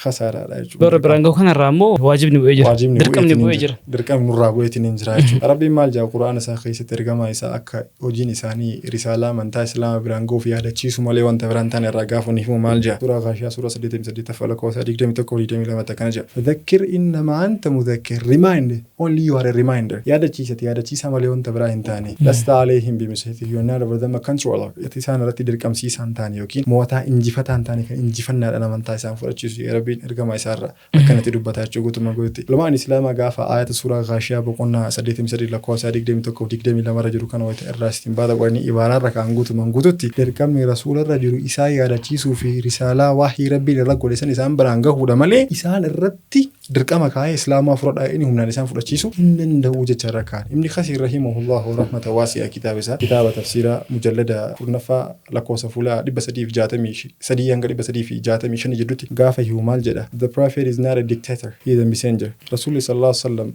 Kasaaraadha jechuudha. Bara biraan gahu kanarraa immoo waajibni bu'ee jira. Dirqamni bu'ee jira. Dirqamni nurraa bu'eetiin hin jira jechuudha. Rabbiin maal jedha qura'aana isaa keessatti ergamaa isaa akka hojiin isaanii risaalaa amantaa islaamaa biraan gahuuf yaadachiisu malee wanta biraan ta'an irraa gaafuun himu maal jedha. Suuraa Gaashiyaa suuraa 88 lakkoofsa 21 kana jedha. Fadhakkir innamaa anta mudhakkir. Remind only you are a reminder. Yaadachiisa malee wanta biraa hin taane. Lasta alayhim bimusaytir. You are not over them a controller. Isaan irratti dirqamsiisaa hin taane yookiin mootaa injifataa hin taane kan injifannaadhaan amantaa isaan fudhachiisu rabbiin ergamaa isaarra akkanatti dubbataa jechuu guutummaa guututti. Ulamaan islaamaa gaafa ayata suuraa Gaashiyaa boqonnaa 83 lakkoofsa 21 irra jiru kana wayita irraa istinbaata qo'anii ibaaraarra kan guutummaan guututti dirqamni rasuularra jiru isaa yaadachiisuu fi risaalaa waahii rabbiin irra godhe san isaan biraan gahuudha malee isaan irratti dirqama kaa'ee islaamaa fudhadhaa inni humnaan isaan fudhachiisu hin danda'u jecha kaan. Ibni Kasiir rahimahullahu rahmata waasi'a kitaaba isaa kitaaba tafsiiraa mujallada 4ffaa lakkoofsa fuula 363 hanga 365 jedhutti gaafa himu maal jedha. The prophet is not a dictator, he is a messenger. Rasuulli sallallahu alaihi wasallam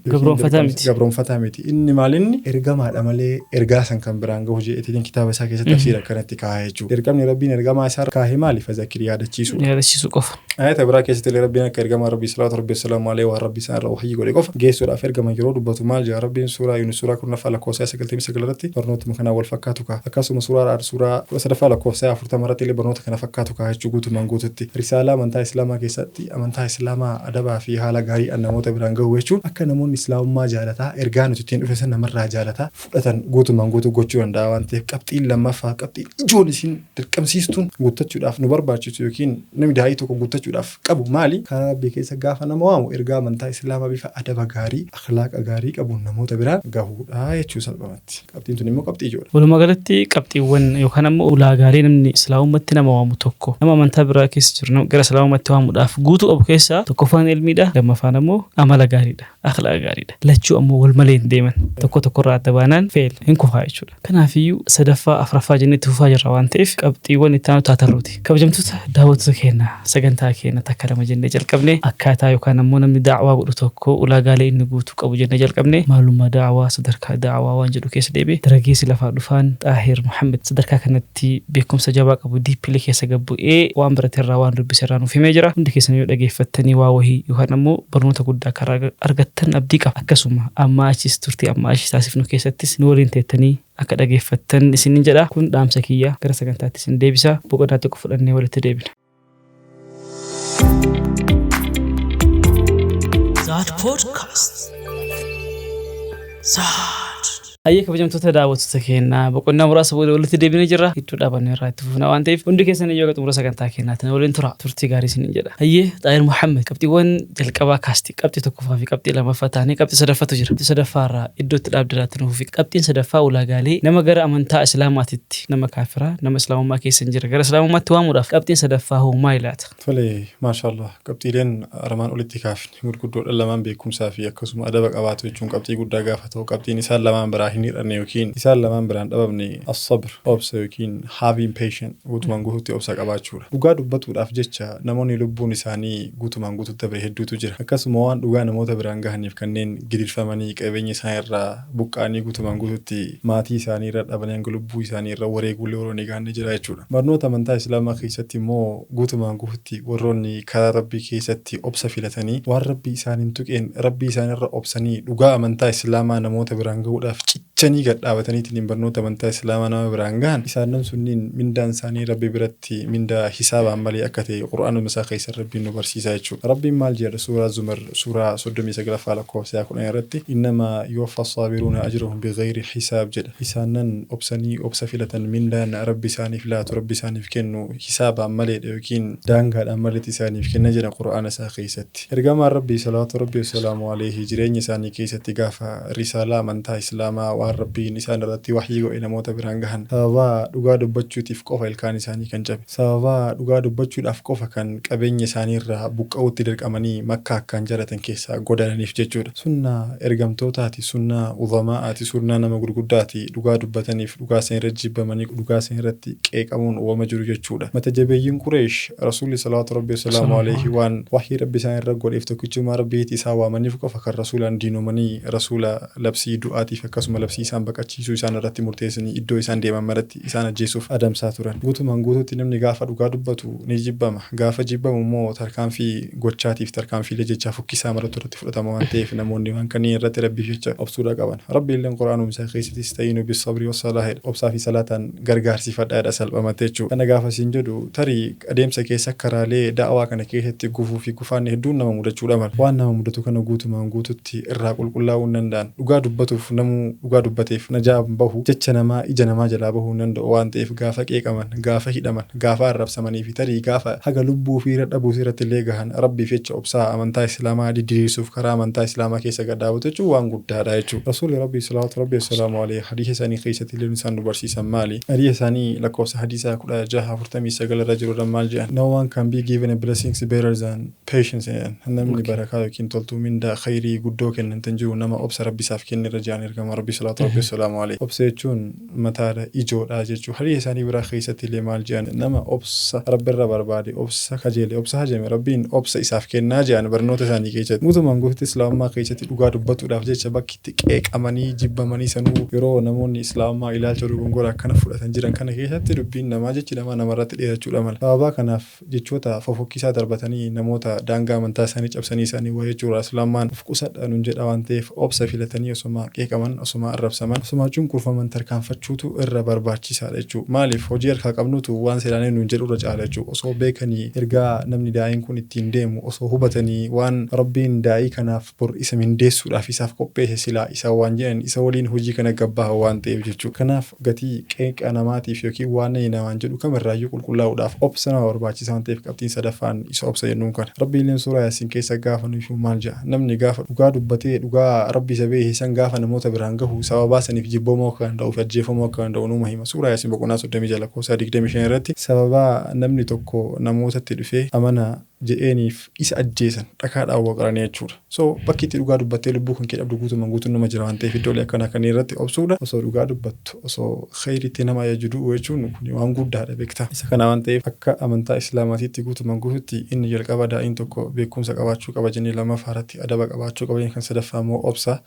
gabroonfataa miti. Inni maalinni ergamaadha malee ergaa san kan biraan gahu jedheetiin kitaaba isaa keessatti tafsiira kanatti kaa'ee jechuudha. Dirqamni rabbiin ergamaa isaa kaa'ee maali? Fazakir yaadachiisu qofa. Ayata biraa keessatti rabbiin akka ergamaa rabbii salaatu rabbii salaamu alayhi wa rabbii isaa irra wahii godhe qofa geessuudhaaf ergama yeroo dubbatu maal jedha rabbiin suuraa Yunus suuraa 10ffaa lakkoofsa 99 irratti barnootuma kana wal fakkaatu ka'a. Akkasuma suuraa 3ffaa lakkoofsa 40 irratti illee barnoota kana fakkaatu ka'a jechuu guutumaan guututti. Risaalaa amantaa islaamaa keessatti amantaa islaamaa adabaa fi haala gaarii namoota biraan gahu jechuun akka namoonni islaamummaa jaalataa ergaa nuti ittiin dhufe san namarraa jaalataa fudhatan guutumaan guutuu gochuu danda'a waan ta'eef qabxiin lammaffaa qabxiin ijoon isin dirqamsiistuun guuttachuudhaaf nu barbaachisu yookiin namni daa'ii tokko guuttachuudhaaf qabu maali? Karaa rabbii keessa gaafa nama waamu ergaa amantaa islaamaa bifa adaba gaarii akhlaaqa gaarii qabuun namoota biraan gahuudha jechuu salphumatti. Qabxiin tun immoo qabxii ijoodha. Walumaa galatti qabxiiwwan yookaan ammoo ulaagaalee namni islaamummaatti nama waamu tokko nama amantaa biraa keessa jiru gara islaamummaatti waamuudhaaf guutuu qabu keessaa tokkoffaan ilmiidha lammaffaan ammoo amala gaariidha akhlaaqa gaariidha. Lachuu ammoo wal malee hin deeman tokkorraa adda baanaan feel hin kufaa jechuudha. Kanaafiyyuu sadaffaa afraffaa jennee itti fufaa jirra waan ta'eef qabxiiwwan itti aanu taatarruuti. Kabajamtoota daawwattoota keenya sagantaa keenya takka lama jennee jalqabne akkaataa yookaan ammoo namni daa'waa godhu tokko ulaagaalee inni guutuu qabu jennee jalqabne maalummaa daa'waa sadarkaa daa'waa waan jedhu keessa deebi'e dargaggeessi lafaa dhufaan Xaahir Muhammad sadarkaa kanatti beekumsa jabaa qabu diippilii keessa gabbu'ee waan barateerraa waan dubbiseerraa nuuf himee jira. Hundi keessan yoo dhageeffattanii waa wahii yookaan ammoo barnoota guddaa karaa argattan abdii qaba. Akkasuma amma achis turtii amma achis taasifnu keessattis nu waliin teettanii akka dhageeffattan isinin jedha. Kun dhaamsa kiyya gara sagantaatti isin deebisa. Boqonnaa tokko fudhannee walitti deebina. Zaad Podcast. Ayyee kabajamtoota daawwattoota keenyaa boqonnaa muraasa booda walitti deebinee jirra. Iddoo dhaabannee irraa itti fufna waan ta'eef hundi keessan yoo xumura sagantaa keenyaatiin waliin tura. Turtii gaarii isiniin jedha. Ayyee Xaahir Muhammad qabxiiwwan jalqabaa kaasti qabxii tokkoffaa fi qabxii lammaffaa taanee qabxii sadaffatu jira. Qabxii sadaffaa irraa iddoo itti dhaabdiraatti nuuf fi qabxiin sadaffaa ulaagaalee nama gara amantaa islaamaatitti nama kaafiraa nama islaamummaa keessa jira gara islaamummaatti waamuudhaaf qabxiin sadaffaa hoo maal laata? Tole maashaallah qabxiileen armaan olitti kaafne gurguddoodha lamaan beekumsaa fi akkasuma adaba qabaatu jechuun qabxii guddaa gaafa ta'u qabxiin isaan lamaan biraa hin hir'anne yookiin isaan lamaan biraan dhabamne as-sabr obsa yookiin having patient guutumaan guutuutti obsa qabaachuudha. Dhugaa dubbatuudhaaf jecha namoonni lubbuun isaanii guutumaan guutuutti dabre hedduutu jira. Akkasuma waan dhugaa namoota biraan gahaniif kanneen gidirfamanii qabeenya isaanii irraa buqqaanii guutumaan guutuutti maatii isaanii irra dhabanii hanga lubbuu isaanii irra wareeguulee warroonni gahanne jira jechuudha. Barnoota amantaa islaamaa keessatti immoo guutumaan guutuutti warroonni karaa rabbii keessatti obsa filatanii waan rabbii isaaniin tuqeen rabbii isaaniirra obsanii dhugaa amantaa islaamaa namoota biraan gahuudhaaf cichanii gadhaabataniitiin barnoota amantaa islaamaa nama biraan gahan isaan sunniin mindaan isaanii rabbi biratti mindaa hisaabaan malee akka ta'e qur'aanuma isaa keessa rabbiin nu barsiisaa jechuudha. Rabbiin maal jedha suuraa Zumar suuraa 39 lakkoofsa 10 irratti innamaa yuwaffa as-saabiruuna ajrahum bighayri hisaab jedha. Isaanan obsanii obsa filatan mindaan rabbi isaaniif laatu rabbi isaaniif kennu hisaabaan malee yookiin daangaadhaan malee isaaniif kenna jedha qur'aana isaa keessatti. Ergamaan rabbii salaatu rabbi salaamu alayhi jireenya isaanii keessatti gaafa risaalaa amantaa islaamaa waan rabbiin isaan irratti wahii godhe namoota biraan gahan sababa dhugaa dubbachuutiif qofa ilkaan isaanii kan cabe sababa dhugaa dubbachuudhaaf qofa kan qabeenya isaanii irraa buqqa'uutti dirqamanii makka akkaan jalatan keessaa godaananiif jechuudha. Sunnaa ergamtootaati sunnaa udamaa'aati sunnaa nama gurguddaati dhugaa dubbataniif dhugaa isaanii irra jibbamanii dhugaa isaanii irratti qeeqamuun uumama jiru jechuudha. Mata jabeeyyiin Qureesh rasuulli salaatu rabbi salaamu alayhi waan wahii rabbi isaanii irra godheef tokkichummaa rabbiitti isaa waamaniif qofa kan rasuulaan diinomanii rasuula labsii du'aatiif akkasuma labsii isaan baqachiisuu isaan irratti murteessanii iddoo isaan deeman maratti isaan ajjeesuuf adamsaa turan. Guutumaan guutuutti namni gaafa dhugaa dubbatu ni jibbama. Gaafa jibbamu immoo tarkaanfii gochaatiif tarkaanfiilee jechaa fukkisaa maratti irratti fudhatama waan ta'eef namoonni waan kanneen irratti rabbiif jecha obsuudha qaban. Rabbi illeen quraanuma isaa keessattis ta'inu bis-sabri was-salaa obsaa fi salaataan gargaarsiifadhaadha salphamate jechuudha. Kana gaafa siin jedhu tarii adeemsa keessa karaalee da'awaa kana keessatti gufuu fi gufaanni hedduun nama mudachuudha mala. Waan nama mudatu kana guutumaan guututti irraa qulqullaa'uu hin danda'an. Dhugaa dubbatuuf namuu dhugaa dubbateef najaa bahu jecha namaa ija namaa jalaa bahuu hin danda'u waan ta'eef gaafa qeeqaman gaafa hidhaman gaafa arrabsamanii fi tarii gaafa haga lubbuu fi irra dhabuu irratti illee gahan rabbiif jecha obsaa amantaa islaamaa didiriisuuf karaa amantaa islaamaa keessa gadhaabatu jechuun waan guddaadha jechuudha. Rasuulli rabbii salaatu rabbi salaamu alayhi hadiisa isaanii keessatti illee isaan nu barsiisan maali? Hadiisa isaanii lakkoofsa hadiisa 1649 irra jiru maal jedhan? No one can be given a blessings better than patience. Namni barakaa yookiin toltuu mindaa khayrii guddoo kennantan jiru nama obsa rabbisaaf kenne irra jiran ergama rabbi salaatu rabbi salaamu alayhi. Obsa jechuun mataadha ijoodha jechuudha. Hadiisa isaanii biraa keessatti illee maal jedhan? Nama obsa rabbirra barbaade obsa kajeele obsa hajame rabbiin obsa isaaf kennaa jedhan barnoota isaanii keessatti. Guutumaan guutuutti islaamummaa keessatti dhugaa dubbatuudhaaf jecha bakki itti qeeqamanii jibbamanii sanuu yeroo namoonni islaamummaa ilaalcha dogongoraa akkana fudhatan jiran kana keessatti dubbiin namaa jechi namarratti dheerachuudha mala. Sababa kanaaf jechoota fofokkisaa darbatanii namoota daangaa amantaa isaanii cabsanii isaanii waa jechuudha. Islaammaan of qusadha nun jedha waan ta'eef obsa filatanii osuma qeeqaman osuma arrabsaman osuma cunqurfaman tarkaanfachuutu irra barbaachisaadha jechuudha. Maaliif hojii harkaa qabnutu waan seelaanii nun jedhu irra caala jechuudha. Osoo beekanii ergaa namni daa'iin kun ittiin deemu osoo hubatanii waan rabbiin daa'ii kanaaf bor isa mindeessuudhaaf isaaf qopheesse silaa isa waan jedhan isa waliin hojii kana gabbaa waan ta'eef jechuudha. Kanaaf gatii qeeqa namaatiif yookiin waan namaan jedhu kamirraayyuu qulqullaa'uudhaaf obsa nama barbaachisa waan ta'eef qabxiin sadaffaan isa obsa jennuun kana. Rabbiin suuraa Yaasiin keessa gaafa nuuf maal jedha? Namni gaafa dhugaa dubbatee dhugaa rabbi isa beehisan gaafa namoota biraan gahu sababaa saniif jibbamoo akka danda'u fi ajjeefamuu akka danda'u numa hima. Suuraa Yaasiin boqonnaa 36 lakkoofsa 25 irratti sababaa namni tokko namootatti dhufee amana jedheeniif isa ajjeesan dhakaadhaan waqaranii jechuudha. So bakki itti dhugaa dubbattee lubbuu kan kee dhabdu guutumaan guutuun nama jira waan ta'eef iddoolee akkana kanneen irratti obsuudha. Osoo dhugaa dubbattu osoo khayriitti nama ajajuu jechuun kun waan guddaadha beektaa. Isa kana waan ta'eef akka amantaa islaamaatiitti guutumaan guututti inni jalqaba daa'iin tokko beekumsa qabaachuu qaba jennee lammaffaarratti adaba qabaachuu qaba kan sadaffaa immoo obsa.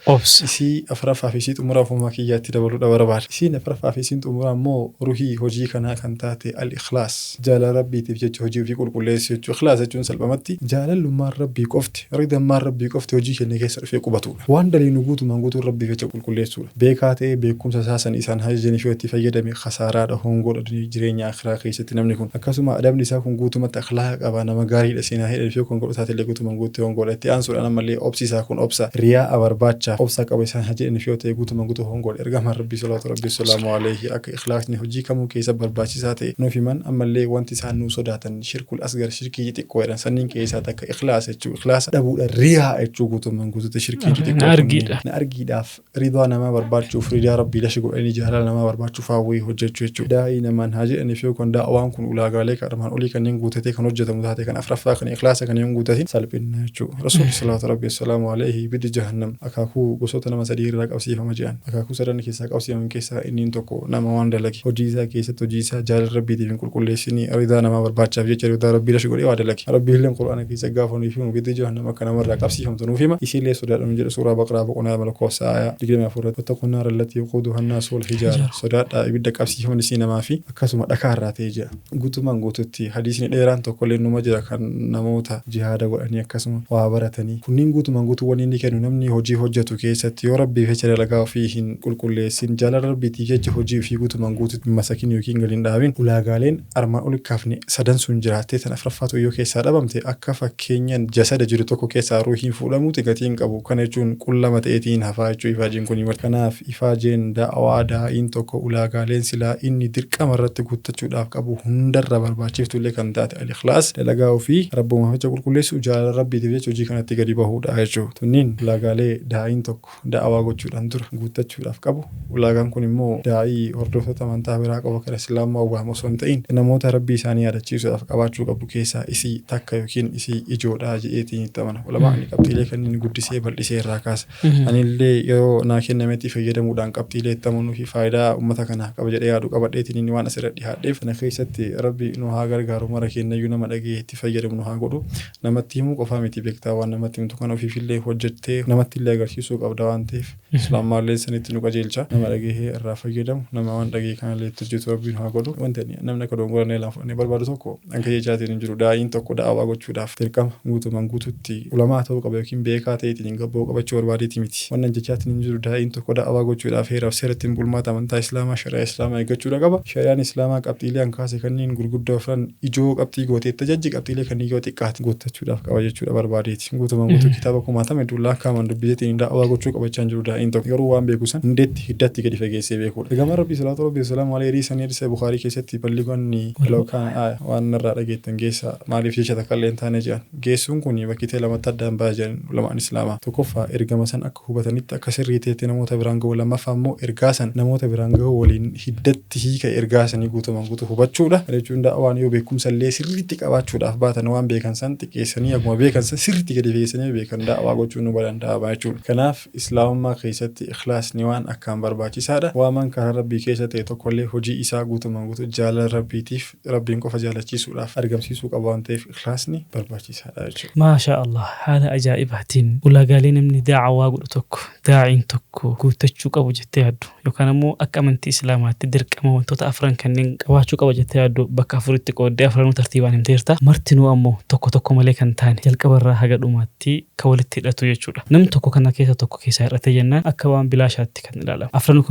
Isii afuraffaa fi isii xumuraa ofumaa kiyyaatti dabaluudha barbaada. Isiin afuraffaa fi isiin xumuraa immoo ruhii hojii kanaa kan taate al-ikhlaas jaalala rabbiitiif jecha hojii ofii qulqulleessu jechuudha. Ikhlaas jechuun jechuun salphamatti jaalalummaan rabbii qofti ridammaan rabbii qofti hojii keenya keessa dhufee qubatudha. Waan daliinu guutumaan guutuun rabbii fecha qulqulleessuudha. Beekaa ta'ee beekumsa isaasan isaan hajjanii fi itti fayyadame khasaaraadha hongoodha jireenya akhiraa keessatti namni kun akkasuma adabni isaa kun guutumatti akhlaaqa qaba nama gaariidha seenaa hidhee fi kun godhataa illee guutumaan guutuu hongoodha itti aansuudhaan ammallee obsi isaa kun obsa riyaa barbaachaaf obsa qaba isaan hajjanii fi ta'ee guutumaan guutuu hongoodha ergamaan rabbii salaatu rabbii salaamu alayhi akka ikhlaasni hojii kamuu keessa barbaachisaa ta'e nuuf himan ammallee wanti isaan nu sodaatan shirkul asgar shirkii xiqqoo jedhan sanniin keessaa akka ikhlaasa jechuu ikhlaasa dhabuudha riyaa jechuu guutumaan guutuutti shirkii xiqqoo na argiidhaaf ridaa namaa barbaachuuf ridaa rabbii lashi godhanii jaalala namaa barbaachuuf hawwii hojjechuu jechuudha. Daa'ii namaan haa jedhaniif yookaan daa'awaan kun ulaagaalee kadhamaan olii kanneen guutatee kan hojjetamu taate kan afraffaa kan ikhlaasa kan hin guutatin salphina jechuudha. Rasuulli salaatu rabbii salaamu alayhi biddi jahannam akaakuu gosoota nama sadii irraa qabsiifama jedhan akaakuu sadan keessaa qabsiifaman keessaa inni tokko nama waan dalage hojii isaa keessatti hojii isaa jaalala rabbiitiif hin qulqulleessinii ridaa namaa barbaachaaf jecha ridaa rabbii lashi godhee waa dalage rabbiillee qur'aana keessa gaafa nuuf himu biddi jahannam akka namarraa qabsiifamtu nuuf hima isiillee sodaadhamu jedha suuraa baqraa boqonnaa lakkoofsa aayaa 24 wattaquu naara allatti waquuduhaa annaasu wal hijaara sodaadhaa ibidda qabsiifaman isii namaa fi akkasuma dhakaa irraa ta'ee jira. Guutumaan guututti hadiisni dheeraan tokkollee numa jira kan namoota jihaada godhanii akkasuma waa baratanii kunniin guutumaan guutuu wanni inni kennu namni hojii hojjetu keessatti yoo rabbii fecha dalagaa ofii hin qulqulleessin jaalala rabbiitii jecha hojii ofii guutumaan guututti masakin yookiin galiin dhaabin ulaagaaleen armaan oli kaafne sadan sun jiraattee tan afraffaatu yoo keessaa dhabamte akka fakkeenyaan jasada jiru tokko keessaa ruuhiin fuudhamuuti gatiin qabu kana jechuun qullama ta'eetiin hafaa jechuu ifaajiin kun kanaaf ifaajeen daa'awaa daa'iin tokko ulaagaaleen silaa inni dirqama irratti guuttachuudhaaf qabu hundarra barbaachiftuillee kan taate al-ikhlaas dalagaa ofii rabbuma fecha qulqulleessu jaalala rabbiitiif jecha hojii kanatti gadi bahuudha jechuudha. Tunniin ulaagaalee daa'iin tokko daa'awaa gochuudhaan dura guuttachuudhaaf qabu ulaagaan kun immoo daa'ii hordoftoota amantaa biraa qabu kan islaamaa waamamu osoo hin ta'in namoota rabbii isaanii yaadachiisuudhaaf qabaachuu qabdu keessaa isii takka yookiin isii ijoodhaa jedheetiin itti amana. Ulamaa'ni qabxiilee kanneen guddisee bal'isee irraa kaasa. Anillee yeroo naa kennametti fayyadamuudhaan qabxiilee itti amanuu fi faayidaa uummata kanaa qaba jedhee yaadu qabadheetiin inni waan asirra dhiyaadheef kana keessatti rabbi nu haa gargaaru mara kennayyuu nama dhagee itti fayyadamu nu haa godhu namatti himuu qofaa miti beektaa waan namatti himtu kan ofiifillee hojjettee namatti illee agarsiisuu qabda waan ta'eef islaamaallee sanitti nu qajeelcha nama dhagee irraa fayyadamu nama waan dhagee kanallee itti hojjetu rabbi nu haa godhu wanta namni akka dongorannee laan fudhannee barbaadu tokko akka jechaatiin hin jiru daa'iin tokko da'awaa gochuudhaaf dirqama guutumaan guututti ulamaa ta'uu qaba yookiin beekaa ta'eetiin gabboo qabachuu barbaadeeti miti wannan jechaatiin hin jiru daa'iin tokko da'awaa gochuudhaaf heeraaf seeratti bulmaata amantaa islaamaa shari'aa islaamaa eeggachuudha qaba. Shari'aan islaamaa qabxiilee hankaase kanneen gurguddoo afran ijoo qabxii gootee tajajji qabxiilee kanneen yoo xiqqaate guuttachuudhaaf qaba jechuudha barbaadeeti. Guutumaan guutuu kitaaba kumaatame dullaa kaaman dubbiseetiin da'awaa gochuu qabachaa hin jiru daa'iin tokko garuu waan beeku san hundeetti hiddatti gadi fageessee beekuudha. Ergamaa rabbii salaatu rabbii salaamu alayhi riisanii hirsa Bukaarii keessatti bal'ikoonni yookaan waan irraa dhageettan geessa maaliif jecha takkallee hin taane jedhan geessuun kun bakkitee lamatti addaan ba'a jedhan ulamaan islaamaa tokkoffaa ergama san akka hubatanitti akka sirrii ta'etti namoota biraan ga'u lammaffaa immoo ergaa san namoota biraan ga'u waliin hiddatti hiika ergaa sanii guutumaan guutuu hubachuudha jechuun da'awaan yoo beekumsa illee sirriitti qabaachuudhaaf baatan waan beekan san xiqqeessanii akkuma beekan san sirriitti gadi fageessanii beekan da'awaa gochuun nu danda'ama jechuudha. Kanaaf islaamummaa keessatti ikhlaasni waan akkaan barbaachisaadha. Waaman karaa rabbii keessa ta'e tokkollee hojii isaa guutumaan guutuu jaalala rabbiitiif rabbiin qofa jaalachiisuudhaaf argamsiisuu qaba waan ta'eef ikhlaasni barbaachisaadha jechuudha. Maasha Allah haala ajaa'ibaatiin ulaagaalee namni daa'awaa godhu tokko daa'iin tokko guuttachuu qabu jettee yaaddu yookaan immoo akka amantii islaamaatti dirqama wantoota afran kanneen qabaachuu qaba jettee yaaddu bakka afuritti qooddee afranuu tartiibaan himteerta martinuu ammoo tokko malee kan taane jalqabarraa haga dhumaatti ka walitti hidhatu jechuudha. Namni tokko kana keessa tokko keessaa hir'ate jennaan akka waan bilaashaatti kan ilaalamu afranuu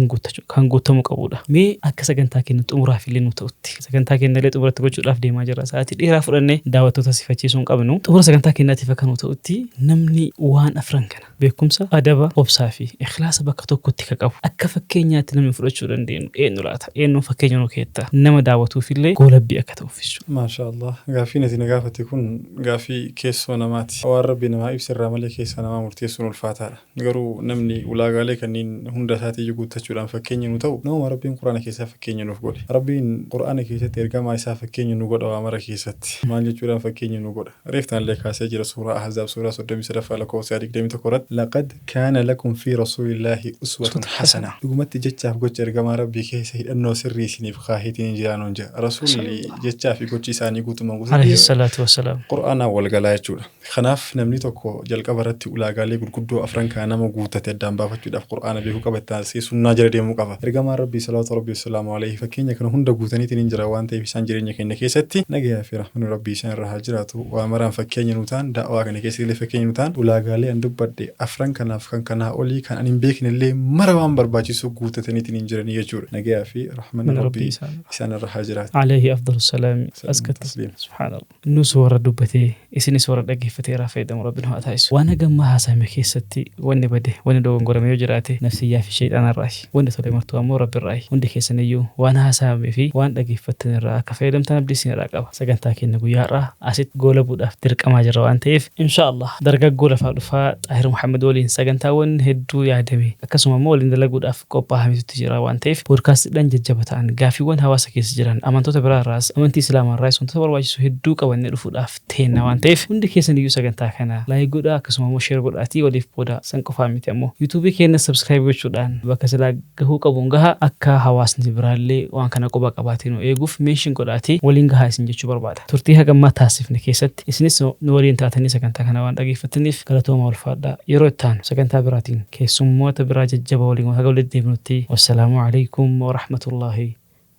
kan guutamuu qabudha. Mee akka sagantaa keenya xumuraaf illee nu ta'utti sagantaa keenya illee xumuratti gochuudhaaf deemaa jira sa'aatii dheeraa fudhannee daawwattoota sifachiisuu hin qabnu xumura sagantaa keenyaatiif akka nu ta'utti namni waan afran kana beekumsa adaba obsaa fi ikhlaasa bakka tokkotti ka qabu akka fakkeenyaatti namni fudhachuu dandeenyu eenyu laata eenyu fakkeenya nu keetta nama daawwatuuf illee goolabbii akka ta'uuf jechuudha. Maasha Allah gaaffiin ati na gaafate kun gaaffii keessoo namaati waan rabbi namaa ibsirraa malee keessa namaa murteessuun ulfaataadha garuu namni ulaagaalee kanneen hunda isaatii guuttachuudhaan fakkeenya nu ta'u nama rabbiin quraana keessaa fakkeenya nuuf godhe rabbiin quraana keessatti ergamaa isaa fakkeenya nu godha waa mara keessatti maal jechuudhaan fakkeenya nu godha reeftaan illee kaasee jira suuraa ahzaab suuraa 33 lakkoofsa 21 irratti laqad kaana lakum fi rasuulillaahi uswatun hasana dhugumatti jechaaf gocha ergamaa rabbii keessa hidhannoo sirrii isiniif kaaheetiin jiraanoon jedha rasuulli jechaa fi gochi isaanii guutumaan guutuu alayhi salaatu wassalaam quraanaan walgalaa jechuudha. Kanaaf namni tokko jalqaba irratti ulaagaalee gurguddoo afran kana nama guutate addaan baafachuudhaaf quraana beekuu qaba taasisee sunnaa jala deemuu qaba. Ergamaan rabbii salaatu rabbii wasalaamu alayhi fakkeenya kana hunda guutaniitiin hin jira waan ta'eef isaan jireenya keenya keessatti nagayaa fi rahmanni rabbii isaan irraa هاجراتو وامران فكين نوتان دعوا كان كيس اللي فكين نوتان ولا قالي أن دبّدي أفران كان أولي كان أن بيكن اللي مروان برباجي سوقوتة تنيتين إنجرني يجور نجيا في رحمن ربي إسان الرحاجرات عليه أفضل السلام أسكت سبحان الله نسور دبتي إسني سور دقي فتيرة في دم ربنا أتايس وأنا جمعها سامي ستي وأنا بدي وأنا دوم قرمي وجراتي نفسي في شيء أنا الرأي وأنا تولي مرتوى مو رب الرأي وأنا كيسنيو وأنا هسامي في وأنا دقي فتن الرأي كفاية لم تنبلسين راقبة سجن تاكين نقول يا رأ أسيت قول بود أفترك أما جروان تيف إن شاء الله درجة قول فالوفاء طاهر محمد ولين سجن تاون هدو يا دمي أكسم مولين دلقوا بود أفكوبا همي تجرا وان تيف بودكاست دان ججبتان قافي وان هواسك يسجران أمانتو تبرا راس أمانتي سلام الرئيس وانتو تبر واجسو هدو كوان نرفود أفتين وان تيف وندي كيسن يو سجن تاكنا لا يقول أكسم مو شير بود أتي وليف بودا سنكو فامي تيمو يوتيوب كينا سبسكرايب وشودان بكسلا جهو كبونجها أكا هواس نبرالي وان كنا كوبا كباتينو يجوف ميشن كوداتي ولينجها سنجتشو بربادا ترتيها كما تاسف نكيست إسنسو نورين تاتني سكن تاكنا وان دقي فتنيف كلاتو مولفادا يروتان سكن تابراتين كيسوم موت براج الجبولين وهقول الدبنوتي والسلام عليكم ورحمة الله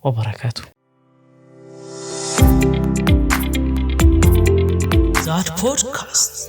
وبركاته. That podcast.